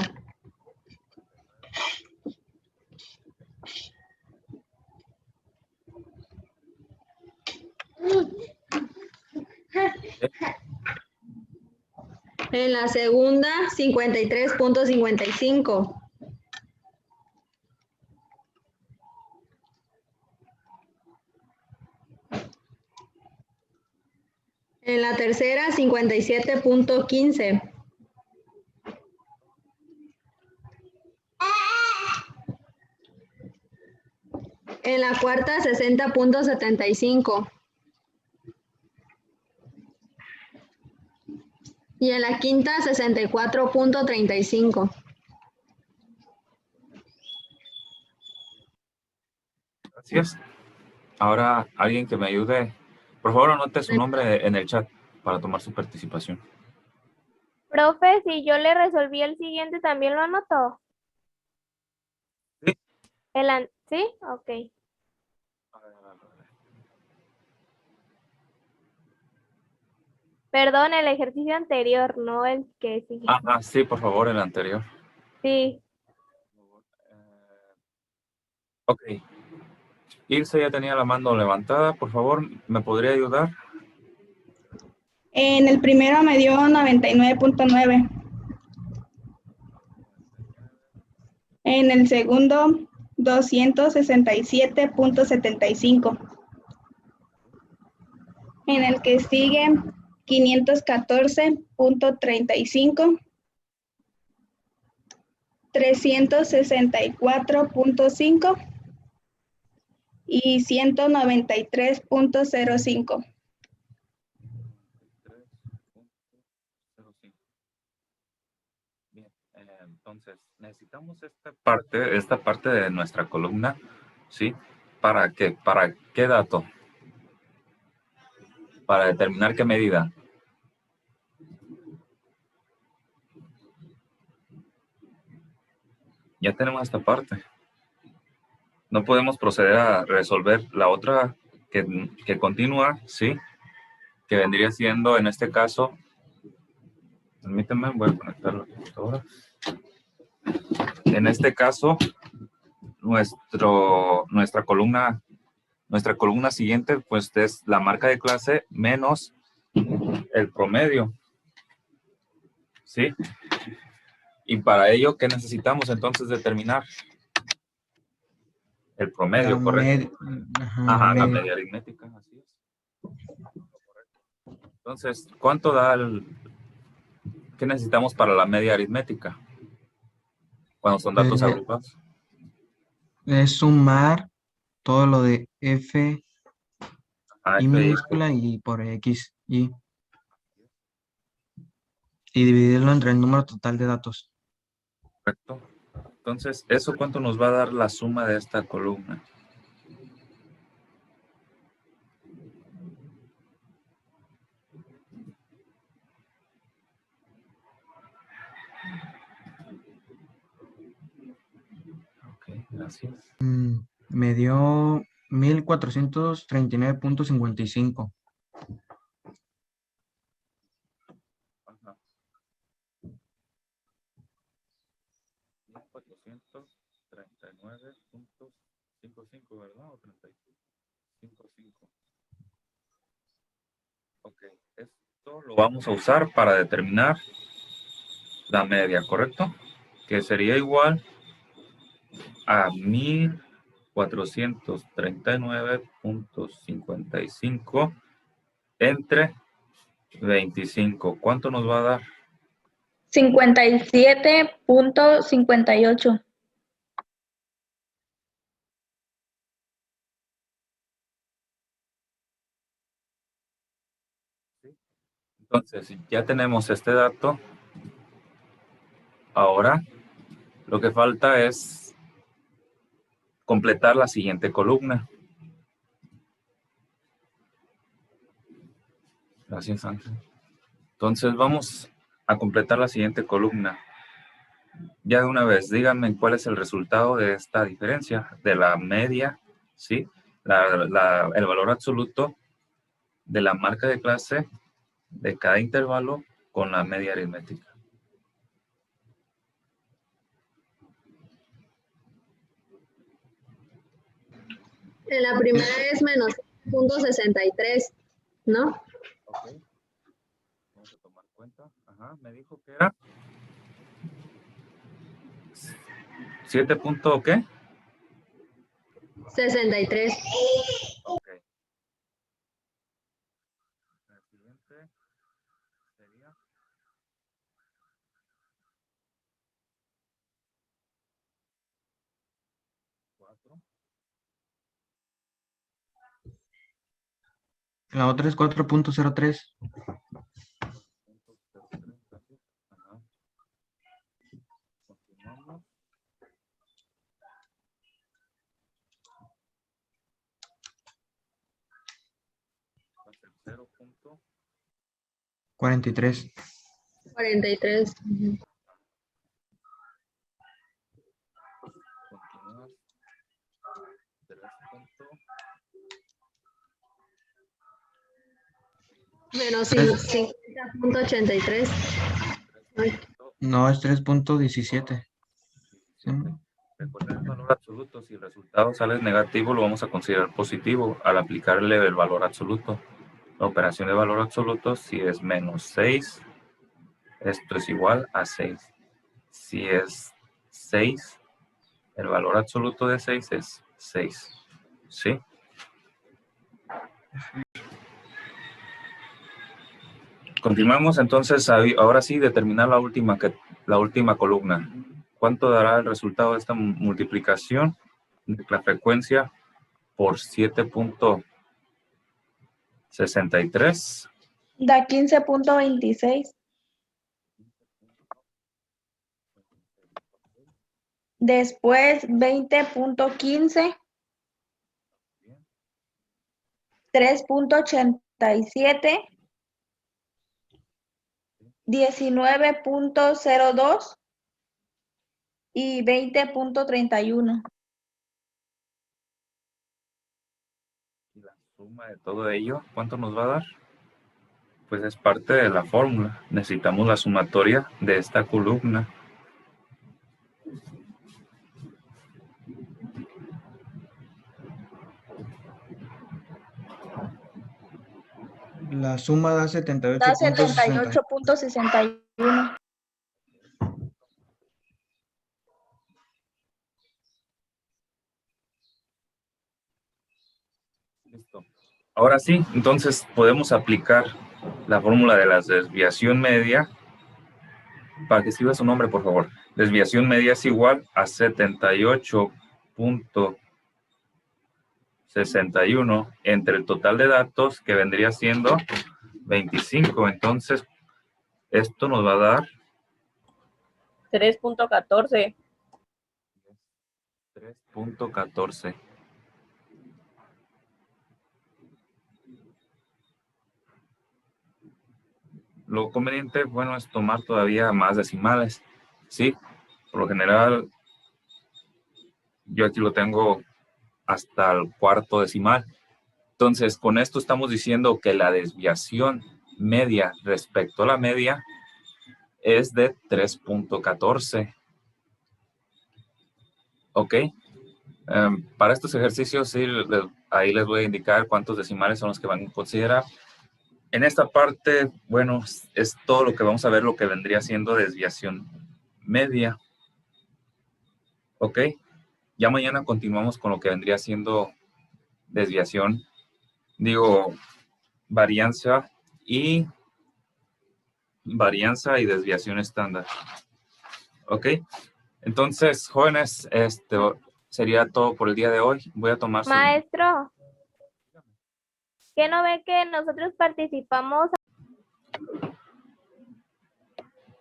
En la segunda, 53.55. En la tercera, 57.15. En la cuarta, 60.75. Y en la quinta, 64.35. Gracias. Ahora, alguien que me ayude. Por favor, anote su nombre en el chat para tomar su participación. Profe, si yo le resolví el siguiente, ¿también lo anotó? Sí. ¿Sí? Ok. Perdón, el ejercicio anterior, no el que sigue. Sí, por favor, el anterior. Sí. Ok. Ilse ya tenía la mano levantada. Por favor, ¿me podría ayudar? En el primero me dio 99.9. En el segundo, 267.75. En el que sigue, 514.35. 364.5 y 193.05. Bien, entonces necesitamos esta parte de nuestra columna, ¿sí? ¿Para qué? ¿Para qué dato? Para determinar qué medida. Ya tenemos esta parte. No podemos proceder a resolver la otra que continúa, ¿sí? Que vendría siendo, en este caso, permítanme, voy a conectar la computadora. En este caso, nuestra columna siguiente, pues es la marca de clase menos el promedio, ¿sí? Y para ello, ¿qué necesitamos entonces determinar? El promedio, ¿correcto? La media aritmética, así es. Entonces, ¿cuánto da qué necesitamos para la media aritmética? Cuando son datos agrupados. Es sumar todo lo de F y F minúscula y por X, y dividirlo entre el número total de datos. Correcto. Entonces, ¿eso cuánto nos va a dar la suma de esta columna? Ok, gracias. Me dio 1439.55. Ajá. 1439.55, ¿verdad? O 35.55. Ok, esto lo vamos a usar para determinar la media, ¿correcto? Que sería igual a 1439.55 entre 25. ¿Cuánto nos va a dar? 57.58. Entonces, ya tenemos este dato. Ahora, lo que falta es completar la siguiente columna. Gracias, Ángel. Entonces, vamos a completar la siguiente columna. Ya de una vez, díganme cuál es el resultado de esta diferencia de la media, ¿sí? El valor absoluto de la marca de clase de cada intervalo con la media aritmética. En la primera es menos 0.63, ¿no? Okay. Ajá, me dijo que era 7 punto, ¿qué? 63. Ok. La siguiente sería 4. La otra es 4.03. Ajá. Continuamos. Va a ser 0.43. 43. 43. Ujú. Continúas. 3 punto. Menos Tres. 50.83. Ay, No, es 3.17. ¿Sí? Recuerden el valor absoluto. Si el resultado sale negativo, lo vamos a considerar positivo al aplicarle el valor absoluto. La operación de valor absoluto, si es menos 6, esto es igual a 6. Si es 6, el valor absoluto de 6 es 6. ¿Sí? Continuamos entonces, ahora sí, determinar la última columna. ¿Cuánto dará el resultado de esta multiplicación de la frecuencia por 7.63? Da 15.26. Después 20.15. 3.87. 19.02 y 20.31. Y la suma de todo ello, ¿cuánto nos va a dar? Pues es parte de la fórmula. Necesitamos la sumatoria de esta columna. La suma da Da 78.60. 78.61. Listo. Ahora sí, entonces podemos aplicar la fórmula de la desviación media. Para que escriba su nombre, por favor. Desviación media es igual a 78.61 entre el total de datos, que vendría siendo 25. Entonces, esto nos va a dar 3.14. 3.14. Lo conveniente, bueno, es tomar todavía más decimales. Sí, por lo general, yo aquí lo tengo hasta el cuarto decimal. Entonces, con esto estamos diciendo que la desviación media respecto a la media es de 3.14. ¿Ok? Para estos ejercicios, sí, ahí les voy a indicar cuántos decimales son los que van a considerar. En esta parte, bueno, es todo lo que vamos a ver, lo que vendría siendo desviación media. ¿Ok? Ya mañana continuamos con lo que vendría siendo desviación, varianza y desviación estándar. ¿Ok? Entonces, jóvenes, sería todo por el día de hoy. Voy a tomar su... Maestro, ¿qué no ve que nosotros participamos?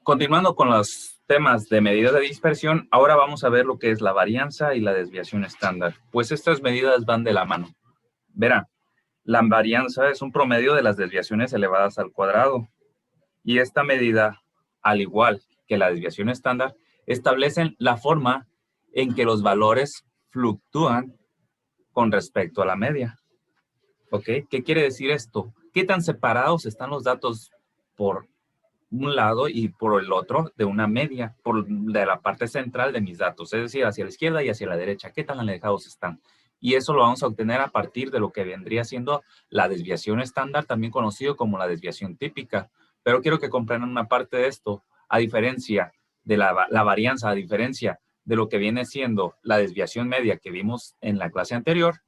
Continuando con los temas de medidas de dispersión, ahora vamos a ver lo que es la varianza y la desviación estándar. Pues estas medidas van de la mano. Verán, la varianza es un promedio de las desviaciones elevadas al cuadrado. Y esta medida, al igual que la desviación estándar, establecen la forma en que los valores fluctúan con respecto a la media. ¿Ok? ¿Qué quiere decir esto? ¿Qué tan separados están los datos por un lado y por el otro de una media, de la parte central de mis datos? Es decir, hacia la izquierda y hacia la derecha. ¿Qué tan alejados están? Y eso lo vamos a obtener a partir de lo que vendría siendo la desviación estándar, también conocido como la desviación típica. Pero quiero que comprendan una parte de esto, a diferencia de la varianza, a diferencia de lo que viene siendo la desviación media que vimos en la clase anterior,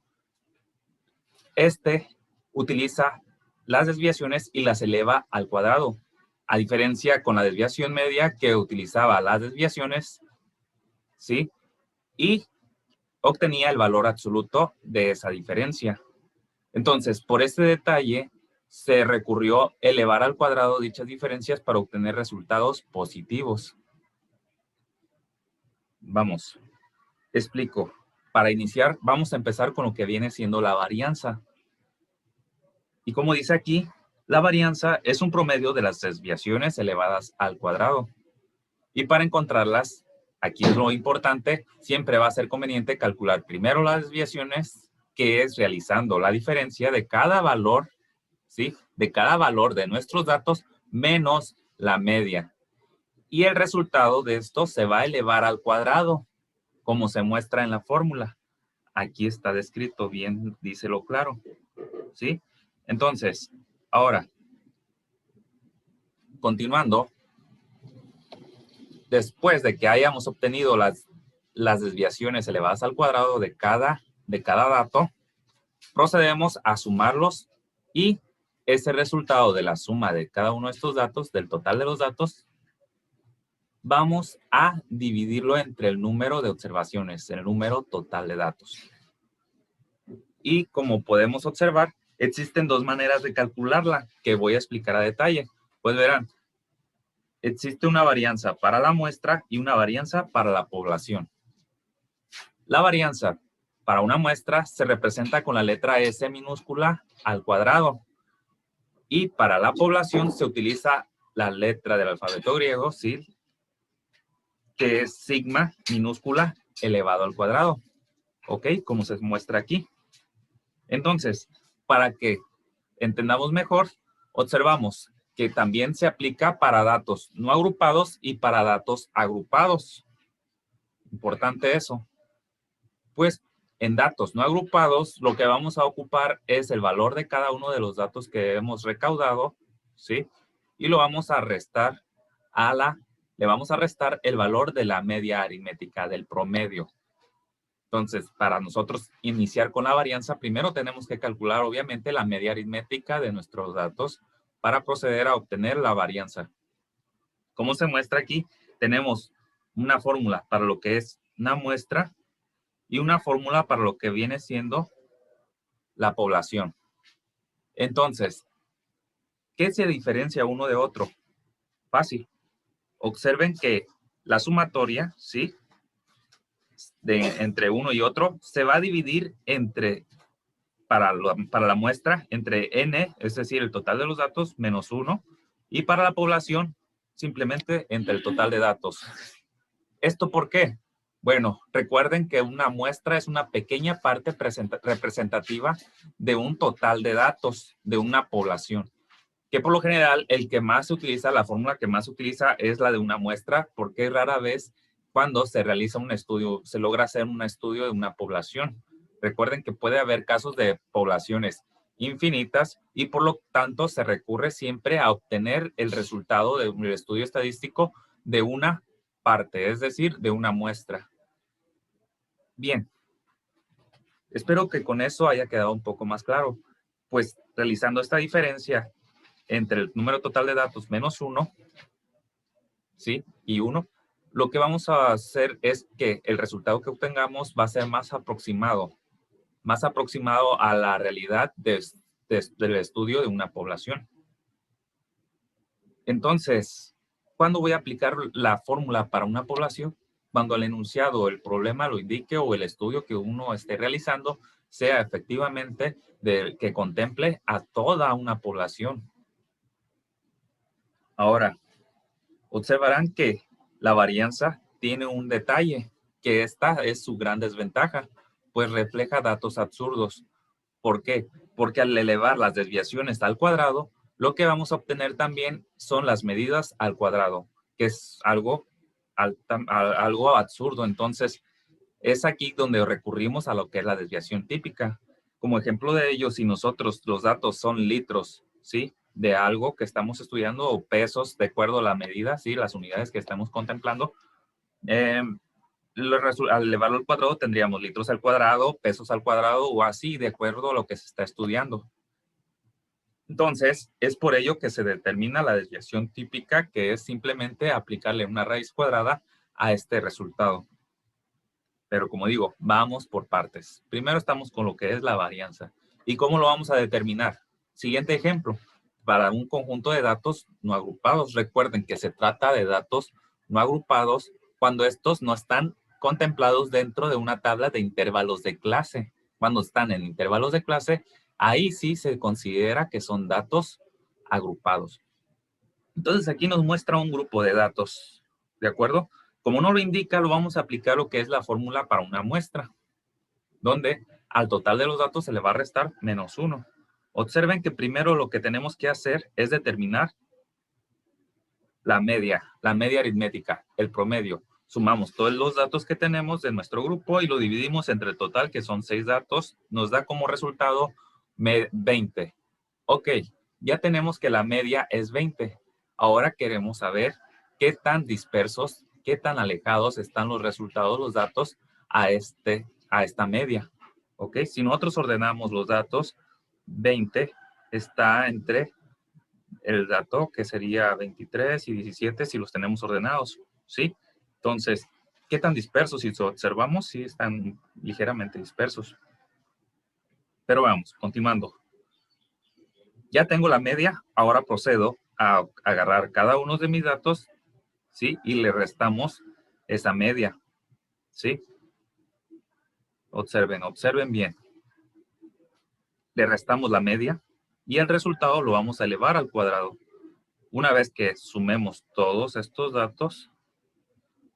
utiliza las desviaciones y las eleva al cuadrado, a diferencia con la desviación media que utilizaba las desviaciones, ¿sí? Y obtenía el valor absoluto de esa diferencia. Entonces, por este detalle, se recurrió a elevar al cuadrado dichas diferencias para obtener resultados positivos. Vamos, explico. Para iniciar, vamos a empezar con lo que viene siendo la varianza. Y como dice aquí, la varianza es un promedio de las desviaciones elevadas al cuadrado. Y para encontrarlas, aquí es lo importante, siempre va a ser conveniente calcular primero las desviaciones, que es realizando la diferencia de cada valor, ¿sí? De cada valor de nuestros datos menos la media. Y el resultado de esto se va a elevar al cuadrado, como se muestra en la fórmula. Aquí está descrito, bien, díselo claro, ¿sí? Entonces, ahora, continuando, después de que hayamos obtenido las desviaciones elevadas al cuadrado de cada dato, procedemos a sumarlos y ese resultado de la suma de cada uno de estos datos, del total de los datos, vamos a dividirlo entre el número de observaciones, el número total de datos. Y como podemos observar, existen dos maneras de calcularla que voy a explicar a detalle. Pues verán, existe una varianza para la muestra y una varianza para la población. La varianza para una muestra se representa con la letra S minúscula al cuadrado. Y para la población se utiliza la letra del alfabeto griego, ¿sí? Que es sigma minúscula elevado al cuadrado. ¿Ok? Como se muestra aquí. Entonces, para que entendamos mejor, observamos que también se aplica para datos no agrupados y para datos agrupados. Importante eso. Pues en datos no agrupados, lo que vamos a ocupar es el valor de cada uno de los datos que hemos recaudado, ¿sí? Y lo vamos a restar le vamos a restar el valor de la media aritmética, del promedio. Entonces, para nosotros iniciar con la varianza, primero tenemos que calcular, obviamente, la media aritmética de nuestros datos para proceder a obtener la varianza. Como se muestra aquí, tenemos una fórmula para lo que es una muestra y una fórmula para lo que viene siendo la población. Entonces, ¿qué se diferencia uno de otro? Fácil. Observen que la sumatoria, ¿sí? Entre uno y otro, se va a dividir para la muestra, entre n, es decir, el total de los datos, menos 1, y para la población, simplemente entre el total de datos. ¿Esto por qué? Bueno, recuerden que una muestra es una pequeña parte representativa de un total de datos de una población, que por lo general la fórmula que más se utiliza es la de una muestra, porque rara vez cuando se realiza un estudio, se logra hacer un estudio de una población. Recuerden que puede haber casos de poblaciones infinitas y por lo tanto se recurre siempre a obtener el resultado del estudio estadístico de una parte, es decir, de una muestra. Bien, espero que con eso haya quedado un poco más claro. Pues realizando esta diferencia entre el número total de datos menos 1, ¿sí? Y 1, lo que vamos a hacer es que el resultado que obtengamos va a ser más aproximado a la realidad del estudio de una población. Entonces, ¿cuándo voy a aplicar la fórmula para una población? Cuando el enunciado, el problema lo indique o el estudio que uno esté realizando sea efectivamente que contemple a toda una población. Ahora, observarán que la varianza tiene un detalle, que esta es su gran desventaja, pues refleja datos absurdos. ¿Por qué? Porque al elevar las desviaciones al cuadrado, lo que vamos a obtener también son las medidas al cuadrado, que es algo absurdo. Entonces, es aquí donde recurrimos a lo que es la desviación típica. Como ejemplo de ello, si nosotros los datos son litros, ¿sí? de algo que estamos estudiando o pesos de acuerdo a la medida, ¿sí? Las unidades que estamos contemplando. Al elevarlo al cuadrado tendríamos litros al cuadrado, pesos al cuadrado o así de acuerdo a lo que se está estudiando. Entonces, es por ello que se determina la desviación típica, que es simplemente aplicarle una raíz cuadrada a este resultado. Pero como digo, vamos por partes. Primero estamos con lo que es la varianza. ¿Y cómo lo vamos a determinar? Siguiente ejemplo. Para un conjunto de datos no agrupados, recuerden que se trata de datos no agrupados cuando estos no están contemplados dentro de una tabla de intervalos de clase. Cuando están en intervalos de clase, ahí sí se considera que son datos agrupados. Entonces aquí nos muestra un grupo de datos, ¿de acuerdo? Como no lo indica, lo vamos a aplicar lo que es la fórmula para una muestra, donde al total de los datos se le va a restar -1. Observen que primero lo que tenemos que hacer es determinar la media aritmética, el promedio. Sumamos todos los datos que tenemos de nuestro grupo y lo dividimos entre el total, que son 6 datos. Nos da como resultado 20. Ok, ya tenemos que la media es 20. Ahora queremos saber qué tan dispersos, qué tan alejados están los resultados, los datos a esta media. Ok, si nosotros ordenamos los datos, 20 está entre el dato que sería 23 y 17 si los tenemos ordenados, ¿sí? Entonces, ¿qué tan dispersos? Si observamos, sí están ligeramente dispersos. Pero vamos, continuando. Ya tengo la media, ahora procedo a agarrar cada uno de mis datos, ¿sí? Y le restamos esa media, ¿sí? Observen bien. Le restamos la media y el resultado lo vamos a elevar al cuadrado. Una vez que sumemos todos estos datos,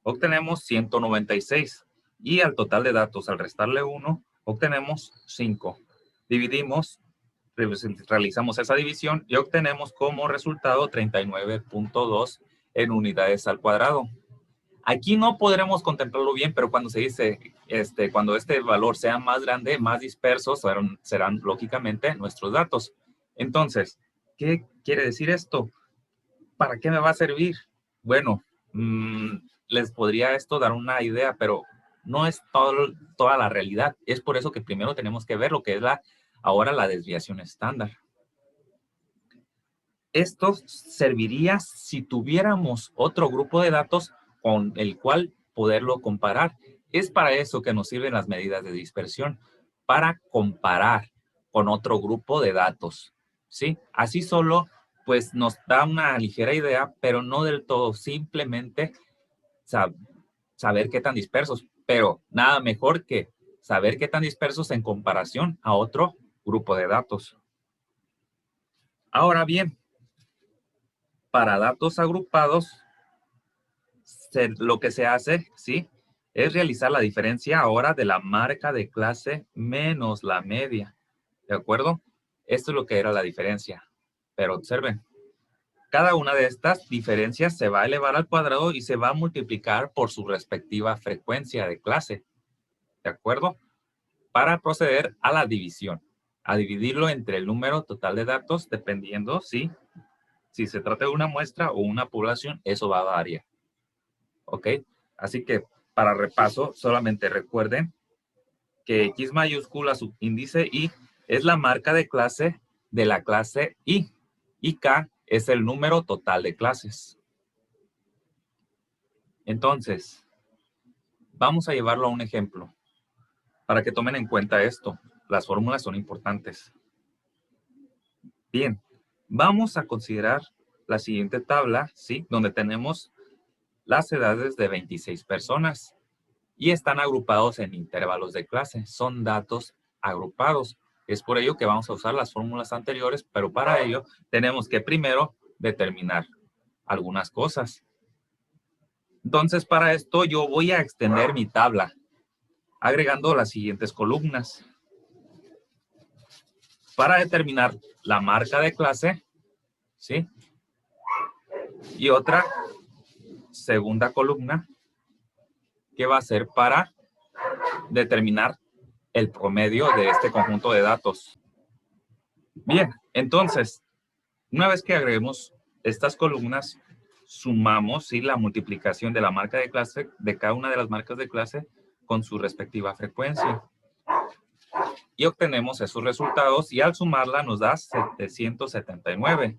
obtenemos 196. Y al total de datos, al restarle 1, obtenemos 5. Dividimos, realizamos esa división y obtenemos como resultado 39.2 en unidades al cuadrado. Aquí no podremos contemplarlo bien, pero cuando se dice, cuando este valor sea más grande, más dispersos serán lógicamente nuestros datos. Entonces, ¿qué quiere decir esto? ¿Para qué me va a servir? Bueno, les podría esto dar una idea, pero no es toda la realidad. Es por eso que primero tenemos que ver lo que es ahora la desviación estándar. Esto serviría si tuviéramos otro grupo de datos con el cual poderlo comparar. Es para eso que nos sirven las medidas de dispersión, para comparar con otro grupo de datos, ¿sí? Así solo, pues nos da una ligera idea, pero no del todo, simplemente saber qué tan dispersos, pero nada mejor que saber qué tan dispersos en comparación a otro grupo de datos. Ahora bien, para datos agrupados, lo que se hace, ¿sí? Es realizar la diferencia ahora de la marca de clase menos la media, ¿de acuerdo? Esto es lo que era la diferencia. Pero observen, cada una de estas diferencias se va a elevar al cuadrado y se va a multiplicar por su respectiva frecuencia de clase, ¿de acuerdo? Para proceder a la división, a dividirlo entre el número total de datos, dependiendo si se trata de una muestra o una población, eso va a variar. ¿Ok? Así que para repaso, solamente recuerden que X mayúscula subíndice Y es la marca de clase de la clase Y y K es el número total de clases. Entonces, vamos a llevarlo a un ejemplo para que tomen en cuenta esto. Las fórmulas son importantes. Bien, vamos a considerar la siguiente tabla, ¿sí? Donde tenemos las edades de 26 personas y están agrupados en intervalos de clase. Son datos agrupados. Es por ello que vamos a usar las fórmulas anteriores, pero para ello tenemos que primero determinar algunas cosas. Entonces, para esto yo voy a extender mi tabla agregando las siguientes columnas. Para determinar la marca de clase, ¿sí? Y otra segunda columna que va a ser para determinar el promedio de este conjunto de datos. Bien, entonces, Una vez que agreguemos estas columnas, sumamos, ¿sí?, la multiplicación de la marca de clase, de cada una de las marcas de clase, con su respectiva frecuencia. Y obtenemos esos resultados y al sumarla nos da 779,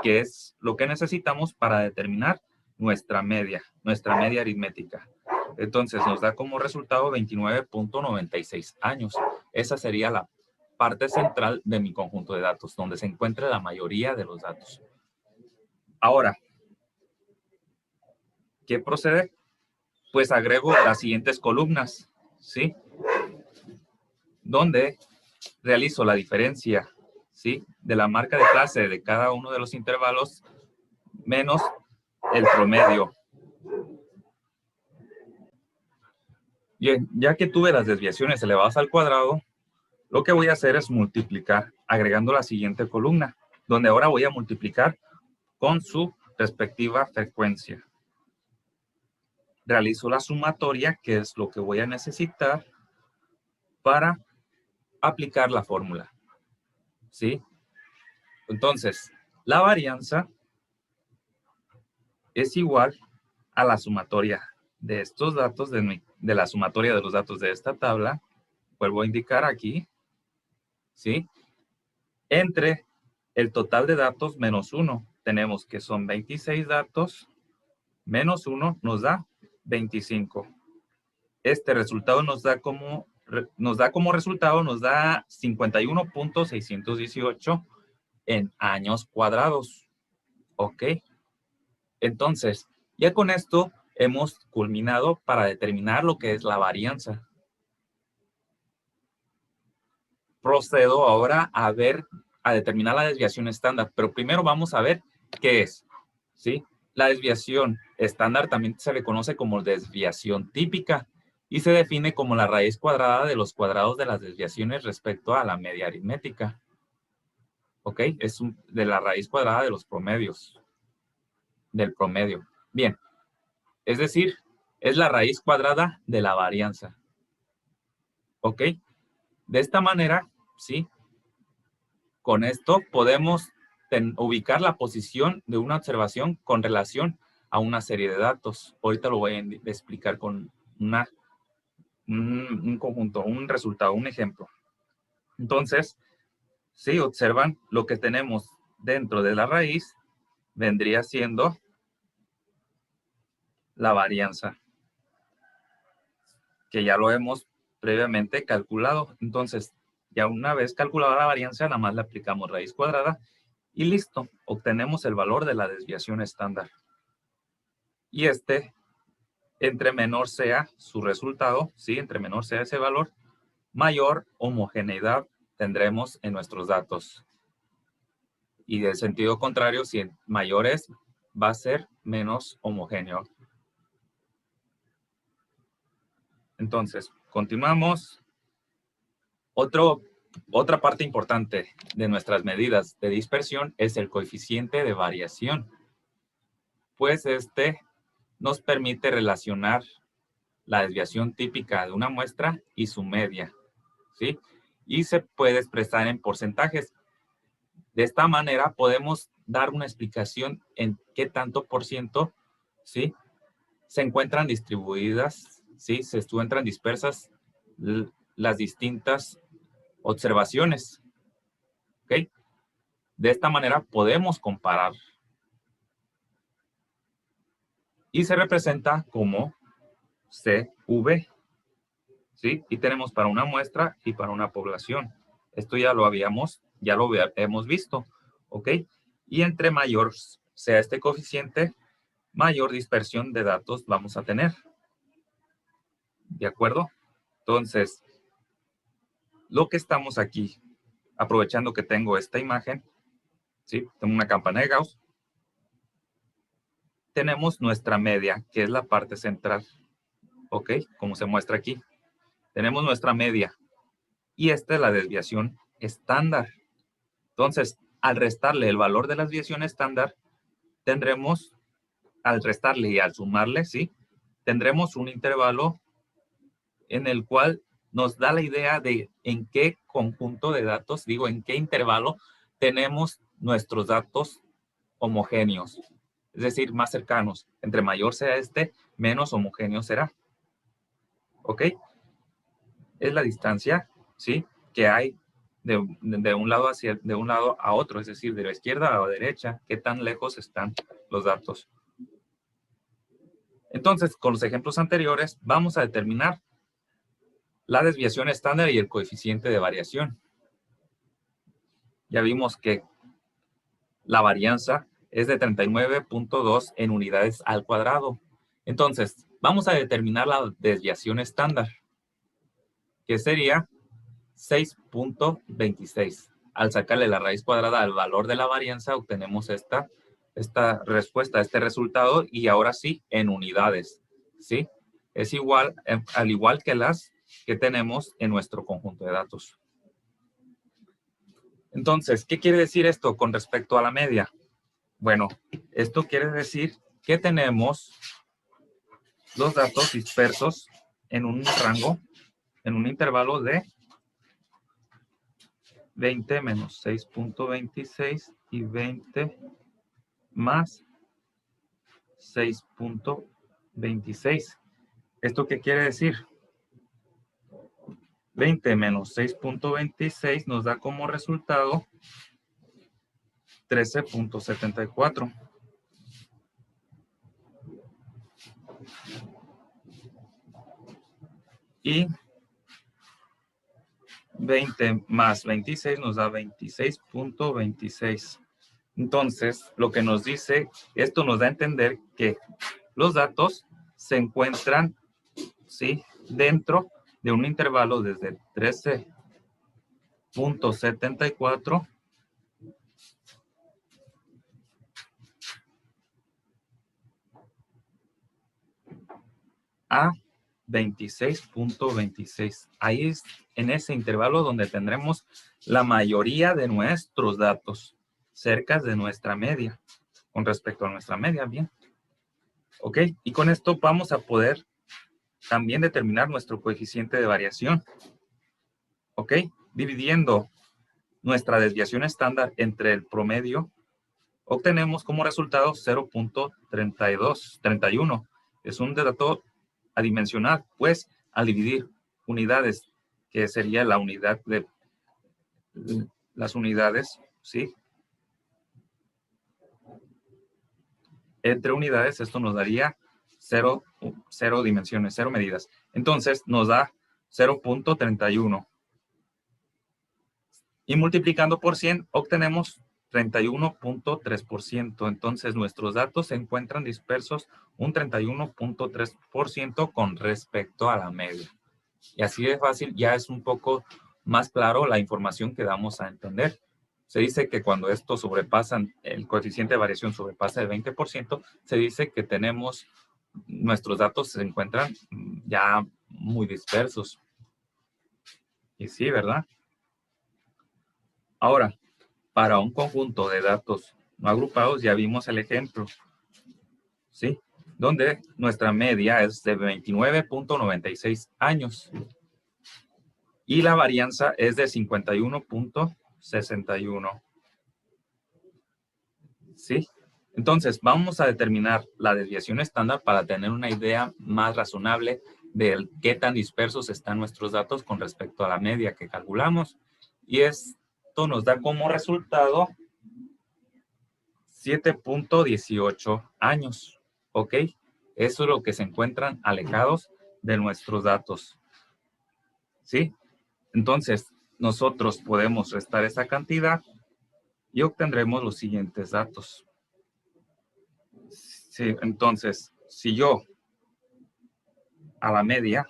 que es lo que necesitamos para determinar nuestra media aritmética. Entonces nos da como resultado 29.96 años. Esa sería la parte central de mi conjunto de datos, donde se encuentra la mayoría de los datos. Ahora, ¿qué procede? Pues agrego las siguientes columnas, ¿sí? Donde realizo la diferencia, ¿sí?, de la marca de clase de cada uno de los intervalos menos el promedio. Bien, ya que tuve las desviaciones elevadas al cuadrado, lo que voy a hacer es multiplicar, agregando la siguiente columna, donde ahora voy a multiplicar con su respectiva frecuencia. Realizo la sumatoria, que es lo que voy a necesitar para aplicar la fórmula, ¿sí? Entonces, la varianza es igual a la sumatoria de estos datos, de la sumatoria de los datos de esta tabla, vuelvo a indicar aquí, ¿sí?, entre el total de datos menos 1. Tenemos que son 26 datos, menos 1 nos da 25. Este resultado nos da como resultado, nos da 51.618 en años cuadrados. ¿Ok? Entonces, ya con esto hemos culminado para determinar lo que es la varianza. Procedo ahora a determinar la desviación estándar, pero primero vamos a ver qué es, ¿sí? La desviación estándar también se le conoce como desviación típica y se define como la raíz cuadrada de los cuadrados de las desviaciones respecto a la media aritmética. ¿Ok? Es de la raíz cuadrada de los promedios, del promedio. Bien, es decir, es la raíz cuadrada de la varianza. ¿Ok? De esta manera, ¿sí?, con esto podemos ubicar la posición de una observación con relación a una serie de datos. Ahorita lo voy a explicar con un conjunto, un resultado, un ejemplo. Entonces, si observan, lo que tenemos dentro de la raíz vendría siendo la varianza, que ya lo hemos previamente calculado. Entonces, ya una vez calculada la varianza, nada más le aplicamos raíz cuadrada y listo, obtenemos el valor de la desviación estándar. Y entre menor sea su resultado, ¿sí?, entre menor sea ese valor, mayor homogeneidad tendremos en nuestros datos. Y del sentido contrario, si mayor es, va a ser menos homogéneo. Entonces, continuamos. Otra parte importante de nuestras medidas de dispersión es el coeficiente de variación. Pues nos permite relacionar la desviación típica de una muestra y su media, ¿sí? Y se puede expresar en porcentajes. De esta manera podemos dar una explicación en qué tanto por ciento, ¿sí?, se encuentran distribuidas, ¿sí?, se encuentran dispersas las distintas observaciones. ¿Ok? De esta manera podemos comparar. Y se representa como CV, ¿sí? Y tenemos para una muestra y para una población. Esto ya lo hemos visto, ¿ok? Y entre mayor sea este coeficiente, mayor dispersión de datos vamos a tener. ¿De acuerdo? Entonces, lo que estamos aquí, aprovechando que tengo esta imagen, ¿sí?, tengo una campana de Gauss, tenemos nuestra media, que es la parte central, ¿ok? Como se muestra aquí. Tenemos nuestra media y esta es la desviación estándar. Entonces, al restarle el valor de la desviación estándar, tendremos, al restarle y al sumarle, ¿sí?, tendremos un intervalo en el cual nos da la idea de en qué conjunto de datos, en qué intervalo tenemos nuestros datos homogéneos, es decir, más cercanos. Entre mayor sea este, menos homogéneo será. ¿Ok? Es la distancia, ¿sí?, que hay de un lado de un lado a otro, es decir, de la izquierda a la derecha, qué tan lejos están los datos. Entonces, con los ejemplos anteriores, vamos a determinar la desviación estándar y el coeficiente de variación. Ya vimos que la varianza es de 39.2 en unidades al cuadrado. Entonces, vamos a determinar la desviación estándar, que sería 6.26. Al sacarle la raíz cuadrada al valor de la varianza, obtenemos esta respuesta, este resultado, y ahora sí, en unidades, ¿sí? Es igual, al igual que las que tenemos en nuestro conjunto de datos. Entonces, ¿qué quiere decir esto con respecto a la media? Bueno, esto quiere decir que tenemos los datos dispersos en un rango, en un intervalo de 20 menos 6.26 y 20 más 6.26. ¿Esto qué quiere decir? 20 menos 6.26 nos da como resultado 13.74. Y 20 más 26 nos da 26.26. Entonces, lo que nos dice, esto nos da a entender que los datos se encuentran, ¿sí?, dentro de un intervalo desde 13.74 a 26.26. Ahí es en ese intervalo donde tendremos la mayoría de nuestros datos cerca de nuestra media, con respecto a nuestra media, bien. Ok, y con esto vamos a poder también determinar nuestro coeficiente de variación. Ok, dividiendo nuestra desviación estándar entre el promedio, obtenemos como resultado 0.31. Es un dato adimensional, pues al dividir unidades, que sería la unidad de las unidades, ¿sí?, entre unidades, esto nos daría 0 dimensiones, 0 medidas. Entonces nos da 0.31. Y multiplicando por 100 obtenemos 31.3%. Entonces nuestros datos se encuentran dispersos un 31.3% con respecto a la media. Y así de fácil ya es un poco más claro la información que damos a entender. Se dice que cuando esto sobrepasan, el coeficiente de variación sobrepasa el 20%, se dice que nuestros datos se encuentran ya muy dispersos. Y sí, ¿verdad? Ahora, para un conjunto de datos no agrupados, ya vimos el ejemplo, ¿sí?, donde nuestra media es de 29.96 años y la varianza es de 51.61. ¿Sí? Entonces, vamos a determinar la desviación estándar para tener una idea más razonable de qué tan dispersos están nuestros datos con respecto a la media que calculamos. Y esto nos da como resultado 7.18 años. ¿Ok? Eso es lo que se encuentran alejados de nuestros datos. ¿Sí? Entonces, nosotros podemos restar esa cantidad y obtendremos los siguientes datos. Sí, entonces, si yo a la media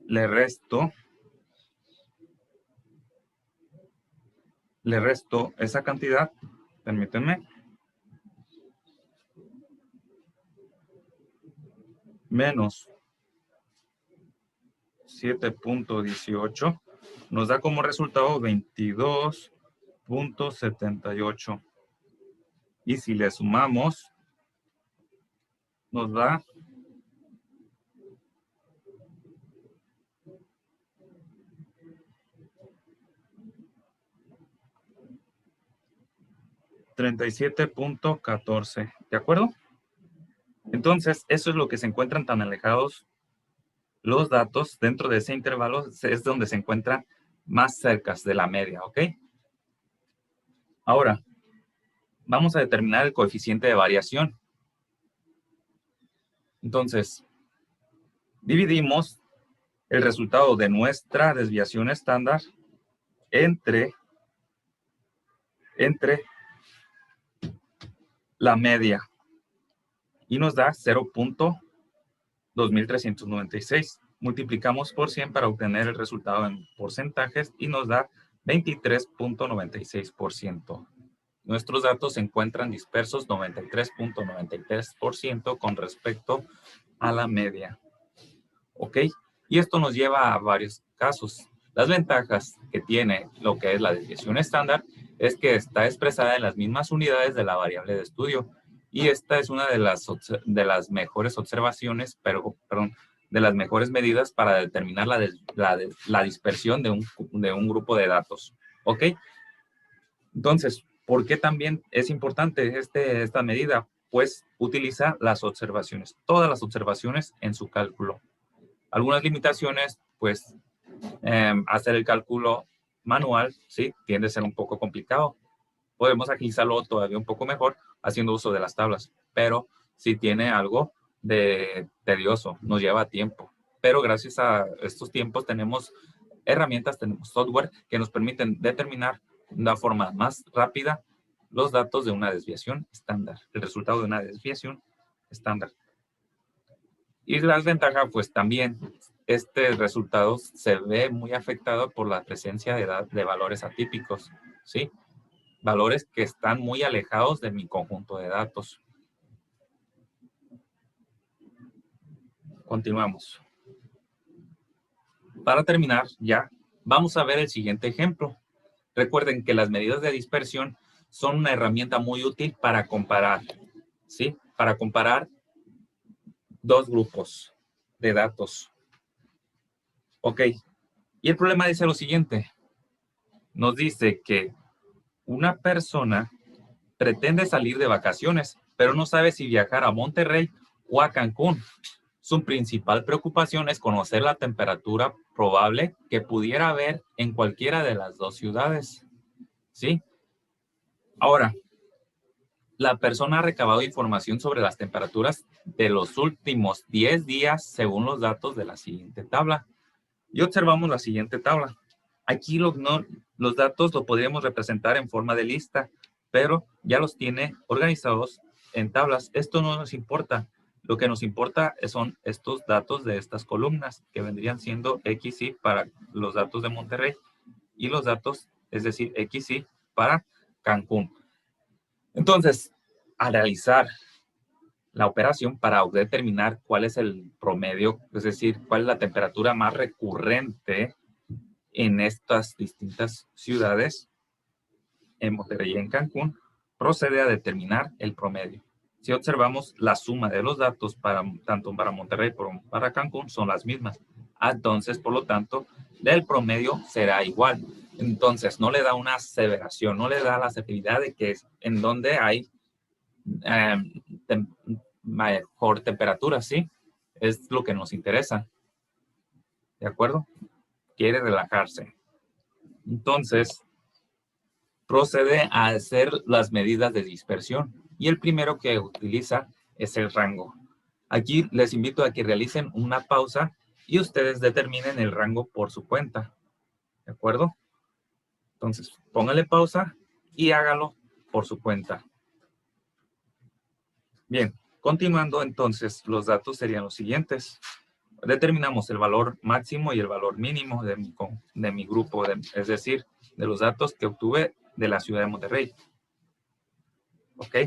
le resto esa cantidad, permítanme, menos 7.18, nos da como resultado 22.78. Y si le sumamos, nos da 37.14. ¿De acuerdo? Entonces, eso es lo que se encuentran tan alejados los datos dentro de ese intervalo, es donde se encuentran más cerca de la media, ¿ok? Ahora, vamos a determinar el coeficiente de variación. Entonces, dividimos el resultado de nuestra desviación estándar entre la media y nos da 0.2396. Multiplicamos por 100 para obtener el resultado en porcentajes y nos da 23.96%. Nuestros datos se encuentran dispersos 93.93% con respecto a la media. ¿Ok? Y esto nos lleva a varios casos. Las ventajas que tiene lo que es la desviación estándar es que está expresada en las mismas unidades de la variable de estudio. Y esta es una de las mejores observaciones, de las mejores medidas para determinar la dispersión de un grupo de datos. ¿Ok? Entonces, ¿por qué también es importante esta medida? Pues utiliza las observaciones, todas las observaciones en su cálculo. Algunas limitaciones, pues, hacer el cálculo manual, ¿sí? Tiende a ser un poco complicado. Podemos agilizarlo todavía un poco mejor haciendo uso de las tablas, pero sí tiene algo de tedioso, nos lleva tiempo. Pero gracias a estos tiempos tenemos herramientas, tenemos software que nos permiten determinar de una forma más rápida los datos de una desviación estándar, el resultado de una desviación estándar. Y la desventaja, pues también este resultado se ve muy afectado por la presencia de valores atípicos, ¿sí? Valores que están muy alejados de mi conjunto de datos. Continuamos. Para terminar ya, vamos a ver el siguiente ejemplo. Recuerden que las medidas de dispersión son una herramienta muy útil para comparar, ¿sí? Para comparar dos grupos de datos. Ok. Y el problema dice lo siguiente. Nos dice que una persona pretende salir de vacaciones, pero no sabe si viajar a Monterrey o a Cancún. Su principal preocupación es conocer la temperatura probable que pudiera haber en cualquiera de las dos ciudades. ¿Sí? Ahora, la persona ha recabado información sobre las temperaturas de los últimos 10 días según los datos de la siguiente tabla. Y observamos la siguiente tabla. Aquí los datos lo podríamos representar en forma de lista, pero ya los tiene organizados en tablas. Esto no nos importa. Lo que nos importa son estos datos de estas columnas, que vendrían siendo XY para los datos de Monterrey y los datos, es decir, XY para Cancún. Entonces, al realizar la operación para determinar cuál es el promedio, es decir, cuál es la temperatura más recurrente en estas distintas ciudades, en Monterrey y en Cancún, procede a determinar el promedio. Si observamos la suma de los datos tanto para Monterrey como para Cancún son las mismas. Entonces, por lo tanto, el promedio será igual. Entonces, no le da una aseveración, no le da la asertividad de que es en donde hay mejor temperatura, ¿sí? Es lo que nos interesa. ¿De acuerdo? Quiere relajarse. Entonces, procede a hacer las medidas de dispersión. Y el primero que utiliza es el rango. Aquí les invito a que realicen una pausa y ustedes determinen el rango por su cuenta. ¿De acuerdo? Entonces, póngale pausa y hágalo por su cuenta. Bien, continuando entonces, los datos serían los siguientes. Determinamos el valor máximo y el valor mínimo de mi grupo, es decir, de los datos que obtuve de la ciudad de Monterrey. ¿Ok?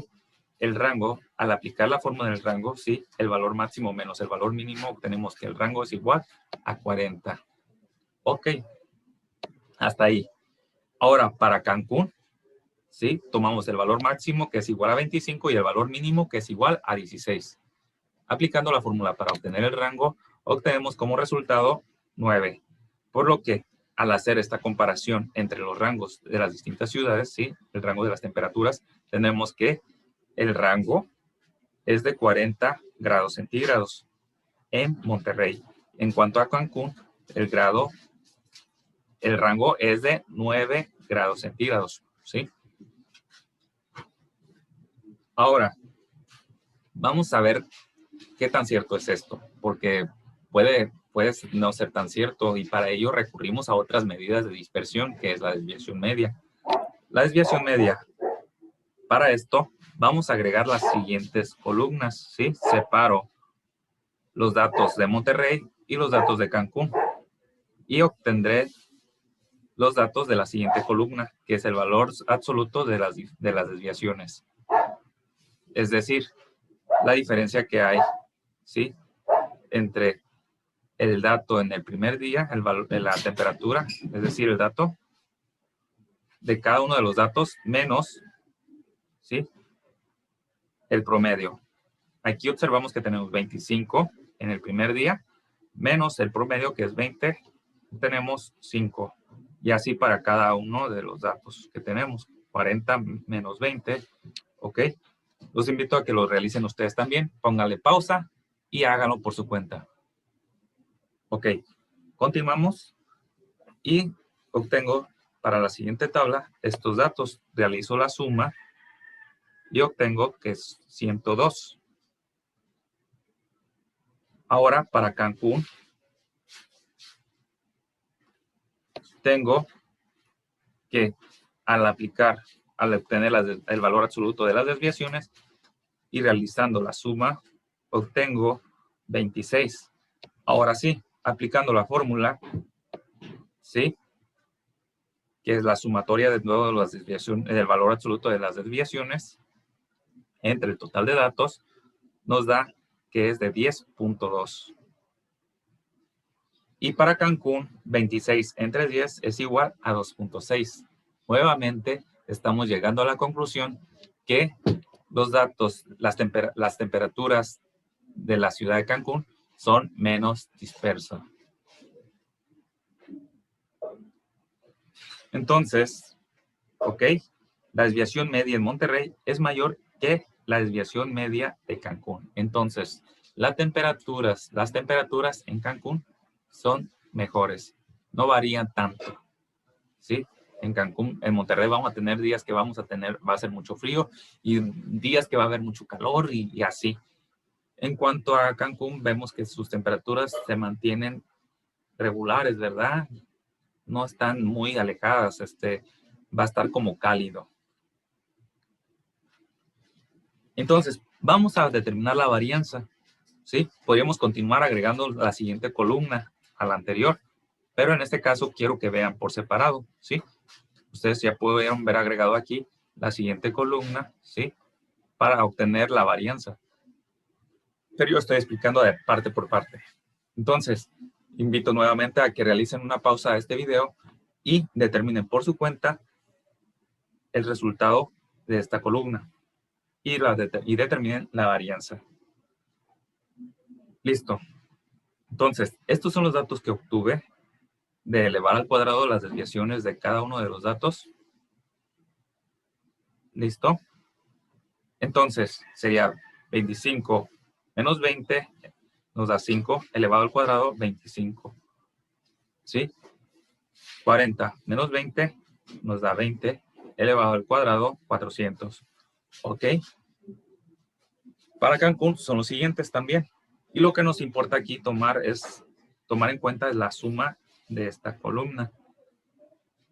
El rango, al aplicar la fórmula del rango, sí, el valor máximo menos el valor mínimo, obtenemos que el rango es igual a 40. Ok, hasta ahí. Ahora, para Cancún, sí, tomamos el valor máximo que es igual a 25 y el valor mínimo que es igual a 16. Aplicando la fórmula para obtener el rango, obtenemos como resultado 9. Por lo que, al hacer esta comparación entre los rangos de las distintas ciudades, ¿sí? El rango de las temperaturas, tenemos que el rango es de 40 grados centígrados en Monterrey. En cuanto a Cancún, el rango es de 9 grados centígrados, ¿sí? Ahora, vamos a ver qué tan cierto es esto, porque puede no ser tan cierto y para ello recurrimos a otras medidas de dispersión, que es la desviación media. La desviación media, para esto, vamos a agregar las siguientes columnas, ¿sí? Separo los datos de Monterrey y los datos de Cancún y obtendré los datos de la siguiente columna, que es el valor absoluto de las desviaciones. Es decir, la diferencia que hay, ¿sí? Entre el dato en el primer día, la temperatura, es decir, el dato de cada uno de los datos menos, ¿sí? El promedio. Aquí observamos que tenemos 25 en el primer día, menos el promedio que es 20, tenemos 5. Y así para cada uno de los datos que tenemos. 40 menos 20, ¿ok? Los invito a que lo realicen ustedes también. Pónganle pausa y háganlo por su cuenta. Ok, continuamos y obtengo para la siguiente tabla estos datos. Realizo la suma y obtengo que es 102. Ahora para Cancún tengo que al obtener el valor absoluto de las desviaciones y realizando la suma, obtengo 26. Ahora sí, aplicando la fórmula, ¿sí? Que es la sumatoria de todas las desviaciones, del valor absoluto de las desviaciones entre el total de datos, nos da que es de 10.2. Y para Cancún, 26 entre 10 es igual a 2.6. Nuevamente, estamos llegando a la conclusión que los datos, las temperaturas de la ciudad de Cancún son menos dispersas. Entonces, ok, la desviación media en Monterrey es mayor que la desviación media de Cancún. Entonces, las temperaturas en Cancún son mejores, no varían tanto, ¿sí? En Cancún, en Monterrey vamos a tener días que va a ser mucho frío y días que va a haber mucho calor y así. En cuanto a Cancún, vemos que sus temperaturas se mantienen regulares, ¿verdad? No están muy alejadas, va a estar como cálido. Entonces, vamos a determinar la varianza, ¿sí? Podríamos continuar agregando la siguiente columna a la anterior, pero en este caso quiero que vean por separado, ¿sí? Ustedes ya pudieron ver agregado aquí la siguiente columna, ¿sí? Para obtener la varianza. Pero yo estoy explicando de parte por parte. Entonces, invito nuevamente a que realicen una pausa a este video y determinen por su cuenta el resultado de esta columna y determinen la varianza. Listo. Entonces, estos son los datos que obtuve de elevar al cuadrado las desviaciones de cada uno de los datos. ¿Listo? Entonces, sería 25 menos 20 nos da 5 elevado al cuadrado, 25. ¿Sí? 40 menos 20 nos da 20 elevado al cuadrado, 400. ¿Ok? Para Cancún son los siguientes también. Y lo que nos importa aquí tomar en cuenta la suma de esta columna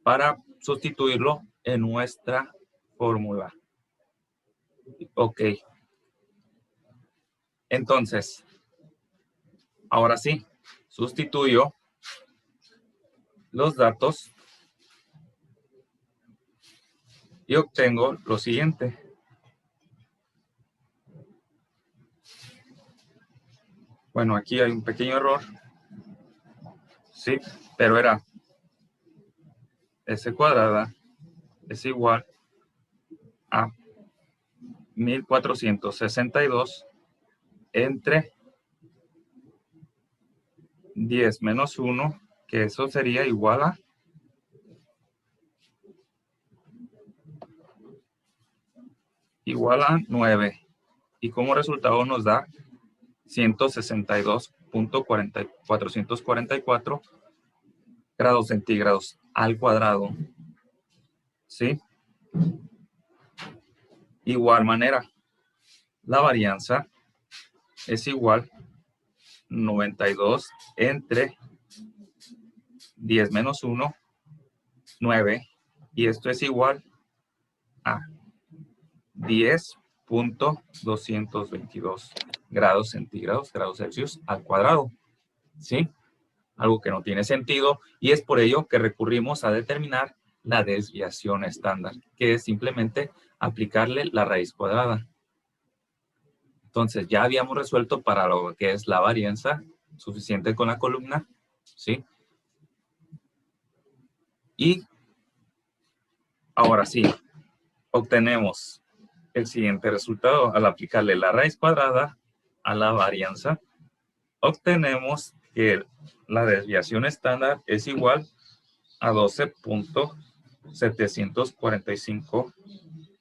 para sustituirlo en nuestra fórmula. Ok. Entonces, ahora sí, sustituyo los datos y obtengo lo siguiente. Bueno, aquí hay un pequeño error. Sí, pero era S cuadrada es igual a 1462 entre 10 menos 1, que eso sería igual a igual a 9. Y como resultado nos da 162.444 grados centígrados al cuadrado. ¿Sí? Igual manera, la varianza es igual 92 entre 10 menos 1, 9. Y esto es igual a 10.222 grados centígrados, grados Celsius al cuadrado. ¿Sí? Algo que no tiene sentido, y es por ello que recurrimos a determinar la desviación estándar, que es simplemente aplicarle la raíz cuadrada. Entonces ya habíamos resuelto para lo que es la varianza, suficiente con la columna, ¿sí? Y ahora sí, obtenemos el siguiente resultado. Al aplicarle la raíz cuadrada a la varianza, obtenemos que la desviación estándar es igual a 12.745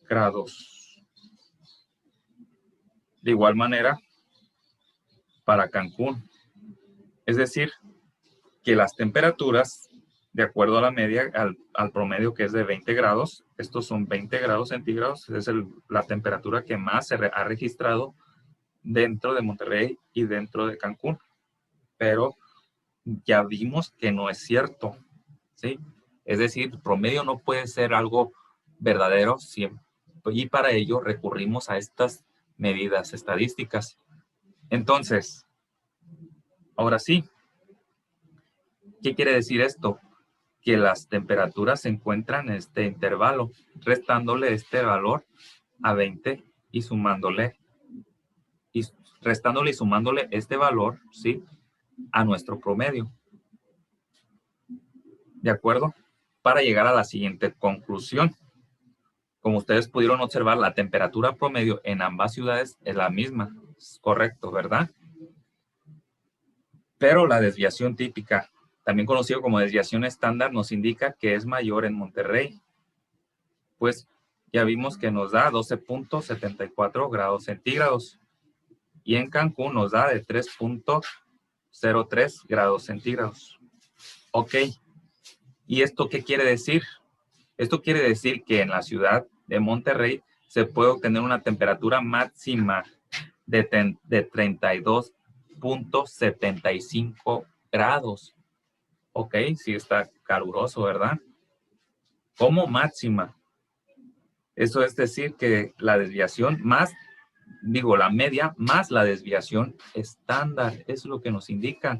grados. De igual manera, para Cancún, es decir, que las temperaturas, de acuerdo a la media, al promedio que es de 20 grados, estos son 20 grados centígrados, es la temperatura que más se ha registrado dentro de Monterrey y dentro de Cancún. Pero ya vimos que no es cierto, ¿sí? Es decir, el promedio no puede ser algo verdadero siempre, y para ello recurrimos a estas medidas estadísticas. Entonces, ahora sí, ¿qué quiere decir esto? Que las temperaturas se encuentran en este intervalo, restándole este valor a 20 y sumándole este valor, ¿sí?, a nuestro promedio. ¿De acuerdo? Para llegar a la siguiente conclusión. Como ustedes pudieron observar, la temperatura promedio en ambas ciudades es la misma. Es correcto, ¿verdad? Pero la desviación típica, también conocido como desviación estándar, nos indica que es mayor en Monterrey. Pues ya vimos que nos da 12.74 grados centígrados. Y en Cancún nos da de 3.03 grados centígrados. Ok. ¿Y esto qué quiere decir? Esto quiere decir que en la ciudad de Monterrey se puede obtener una temperatura máxima de 32.75 grados. Ok, sí está caluroso, ¿verdad? Como máxima. Eso es decir que la desviación más, la media más la desviación estándar, es lo que nos indica.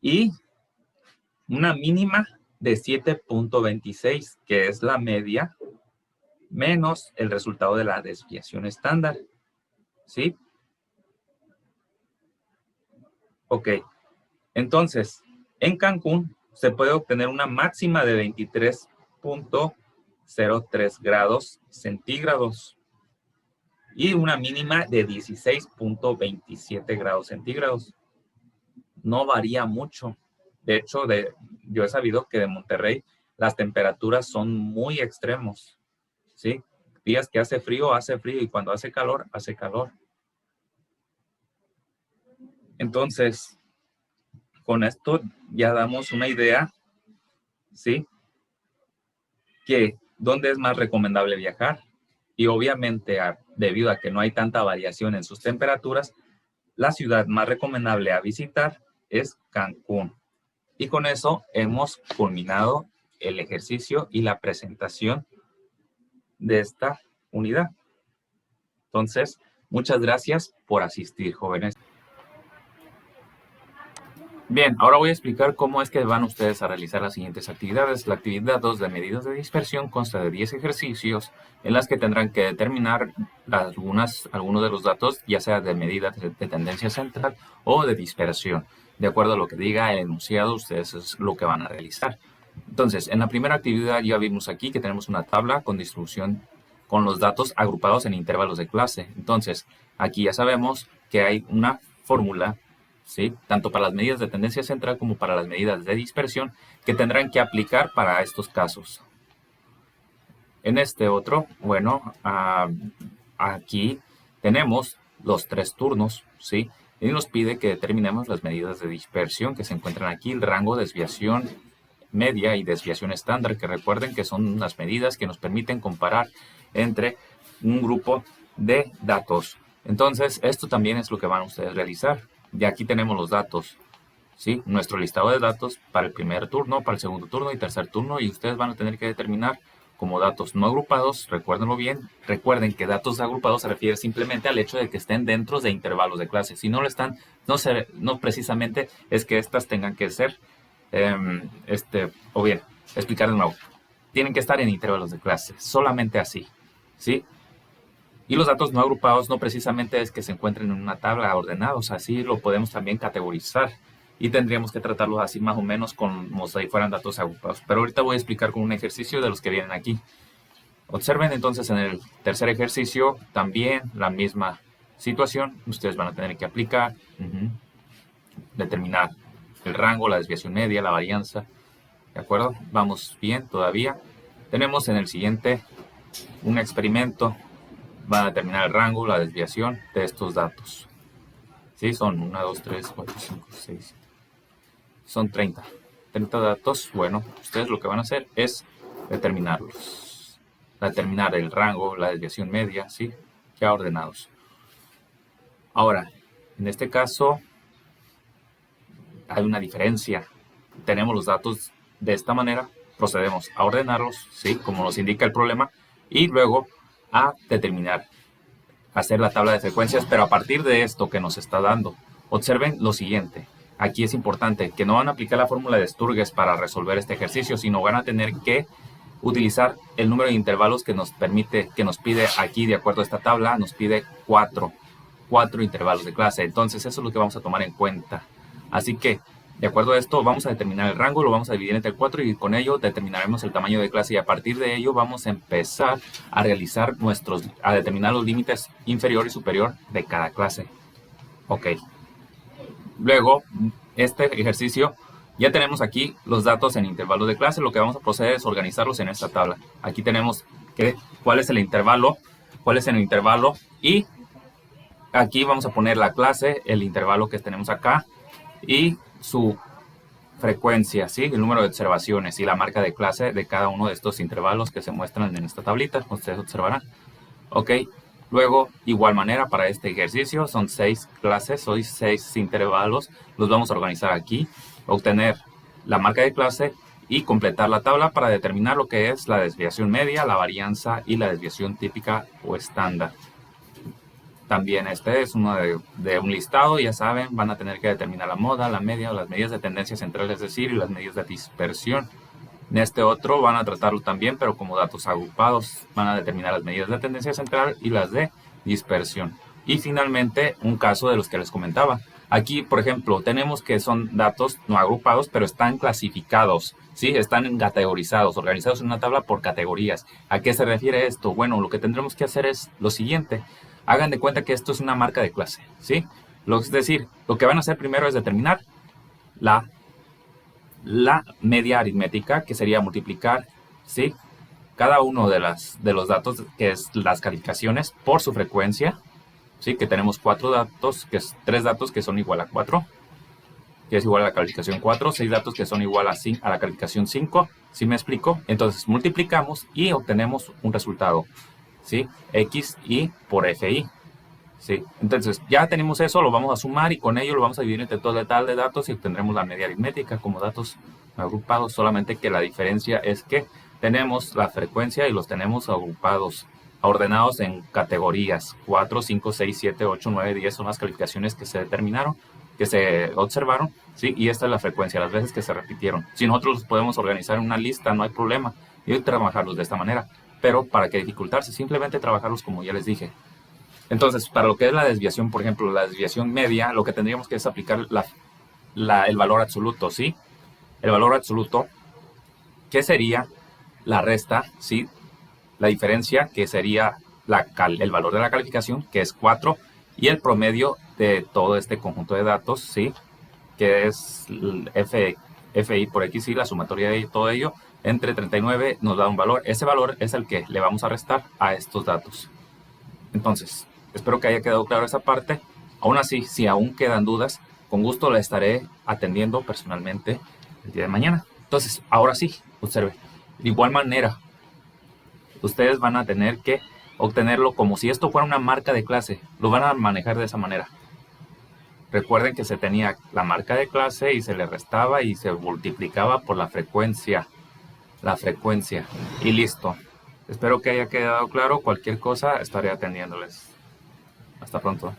Y una mínima de 7.26, que es la media, menos el resultado de la desviación estándar. ¿Sí? Ok. Entonces, en Cancún se puede obtener una máxima de 23.03 grados centígrados y una mínima de 16.27 grados centígrados. No varía mucho. De hecho, yo he sabido que de Monterrey las temperaturas son muy extremos, ¿sí? Días que hace frío, y cuando hace calor, hace calor. Entonces, con esto ya damos una idea, ¿sí?, que dónde es más recomendable viajar. Y obviamente, debido a que no hay tanta variación en sus temperaturas, la ciudad más recomendable a visitar es Cancún. Y con eso hemos culminado el ejercicio y la presentación de esta unidad. Entonces, muchas gracias por asistir, jóvenes. Bien, ahora voy a explicar cómo es que van ustedes a realizar las siguientes actividades. La actividad 2 de medidas de dispersión consta de 10 ejercicios en las que tendrán que determinar algunos de los datos, ya sea de medidas de tendencia central o de dispersión. De acuerdo a lo que diga el enunciado, ustedes es lo que van a realizar. Entonces, en la primera actividad ya vimos aquí que tenemos una tabla con distribución con los datos agrupados en intervalos de clase. Entonces, aquí ya sabemos que hay una fórmula, ¿sí?, tanto para las medidas de tendencia central como para las medidas de dispersión, que tendrán que aplicar para estos casos. En este otro, bueno, aquí tenemos los 3 turnos, ¿sí? Y nos pide que determinemos las medidas de dispersión que se encuentran aquí, el rango, desviación media y desviación estándar, que recuerden que son unas medidas que nos permiten comparar entre un grupo de datos. Entonces, esto también es lo que van ustedes a realizar. Y aquí tenemos los datos, ¿sí? Nuestro listado de datos para el primer turno, para el segundo turno y tercer turno, y ustedes van a tener que determinar como datos no agrupados, recuérdenlo bien, recuerden que datos agrupados se refiere simplemente al hecho de que estén dentro de intervalos de clase. Si no lo están, no precisamente es que estas tengan que ser, o bien, explicar de nuevo, tienen que estar en intervalos de clase, solamente así, ¿sí? Y los datos no agrupados no precisamente es que se encuentren en una tabla ordenados, así lo podemos también categorizar. Y tendríamos que tratarlos así más o menos como si fueran datos agrupados. Pero ahorita voy a explicar con un ejercicio de los que vienen aquí. Observen entonces en el tercer ejercicio también la misma situación. Ustedes van a tener que aplicar, determinar el rango, la desviación media, la varianza. ¿De acuerdo? Vamos bien todavía. Tenemos en el siguiente un experimento. Van a determinar el rango, la desviación de estos datos. ¿Sí? Son 1, 2, 3, 4, 5, 6. Son 30 datos. Bueno, ustedes lo que van a hacer es determinarlos. Determinar el rango, la desviación media, ¿sí? Ya ordenados. Ahora, en este caso, hay una diferencia. Tenemos los datos de esta manera. Procedemos a ordenarlos, ¿sí? Como nos indica el problema. Y luego a determinar, hacer la tabla de frecuencias, pero a partir de esto que nos está dando. Observen lo siguiente. Aquí es importante que no van a aplicar la fórmula de Sturges para resolver este ejercicio, sino van a tener que utilizar el número de intervalos que nos permite, que nos pide aquí, de acuerdo a esta tabla, nos pide 4 intervalos de clase. Entonces, eso es lo que vamos a tomar en cuenta. Así que, de acuerdo a esto, vamos a determinar el rango, lo vamos a dividir entre 4 y con ello determinaremos el tamaño de clase y a partir de ello vamos a empezar a realizar a determinar los límites inferior y superior de cada clase. Ok. Luego, este ejercicio, ya tenemos aquí los datos en intervalos de clase. Lo que vamos a proceder es organizarlos en esta tabla. Aquí tenemos cuál es el intervalo y aquí vamos a poner la clase, el intervalo que tenemos acá y su frecuencia, ¿sí? El número de observaciones y la marca de clase de cada uno de estos intervalos que se muestran en esta tablita. Ustedes observarán. Ok. Luego, igual manera para este ejercicio, son 6 clases, son 6 intervalos. Los vamos a organizar aquí, obtener la marca de clase y completar la tabla para determinar lo que es la desviación media, la varianza y la desviación típica o estándar. También este es uno de un listado, ya saben, van a tener que determinar la moda, la media o las medidas de tendencia central, es decir, y las medidas de dispersión. En este otro van a tratarlo también, pero como datos agrupados. Van a determinar las medidas de tendencia central y las de dispersión. Y finalmente, un caso de los que les comentaba. Aquí, por ejemplo, tenemos que son datos no agrupados, pero están clasificados, ¿sí? Están categorizados, organizados en una tabla por categorías. ¿A qué se refiere esto? Bueno, lo que tendremos que hacer es lo siguiente. Hagan de cuenta que esto es una marca de clase, ¿sí? Es decir, lo que van a hacer primero es determinar la media aritmética, que sería multiplicar, ¿sí? Cada uno de los datos, que es las calificaciones, por su frecuencia, ¿sí? Que tenemos 4 datos, que es 3 datos que son igual a 4, que es igual a la calificación 4, 6 datos que son igual a la calificación 5, ¿sí me explico? Entonces multiplicamos y obtenemos un resultado, ¿sí? X y por FI. Sí, entonces ya tenemos eso, lo vamos a sumar y con ello lo vamos a dividir entre total de datos y obtendremos la media aritmética como datos agrupados, solamente que la diferencia es que tenemos la frecuencia y los tenemos agrupados, ordenados en categorías. 4, 5, 6, 7, 8, 9, 10 son las calificaciones que se determinaron, que se observaron, ¿sí? Y esta es la frecuencia, las veces que se repitieron. Si nosotros los podemos organizar en una lista, no hay problema, y trabajarlos de esta manera, pero para qué dificultarse, simplemente trabajarlos como ya les dije. Entonces, para lo que es la desviación, por ejemplo, la desviación media, lo que tendríamos que es aplicar el valor absoluto, ¿sí? El valor absoluto, que sería la resta, ¿sí? La diferencia, que sería el valor de la calificación, que es 4, y el promedio de todo este conjunto de datos, ¿sí? Que es FI por X, y la sumatoria de todo ello, entre 39 nos da un valor. Ese valor es el que le vamos a restar a estos datos. Entonces, espero que haya quedado claro esa parte. Aún así, si aún quedan dudas, con gusto la estaré atendiendo personalmente el día de mañana. Entonces, ahora sí, observe. De igual manera, ustedes van a tener que obtenerlo como si esto fuera una marca de clase. Lo van a manejar de esa manera. Recuerden que se tenía la marca de clase y se le restaba y se multiplicaba por la frecuencia. Y listo. Espero que haya quedado claro. Cualquier cosa estaré atendiéndoles. Hasta pronto.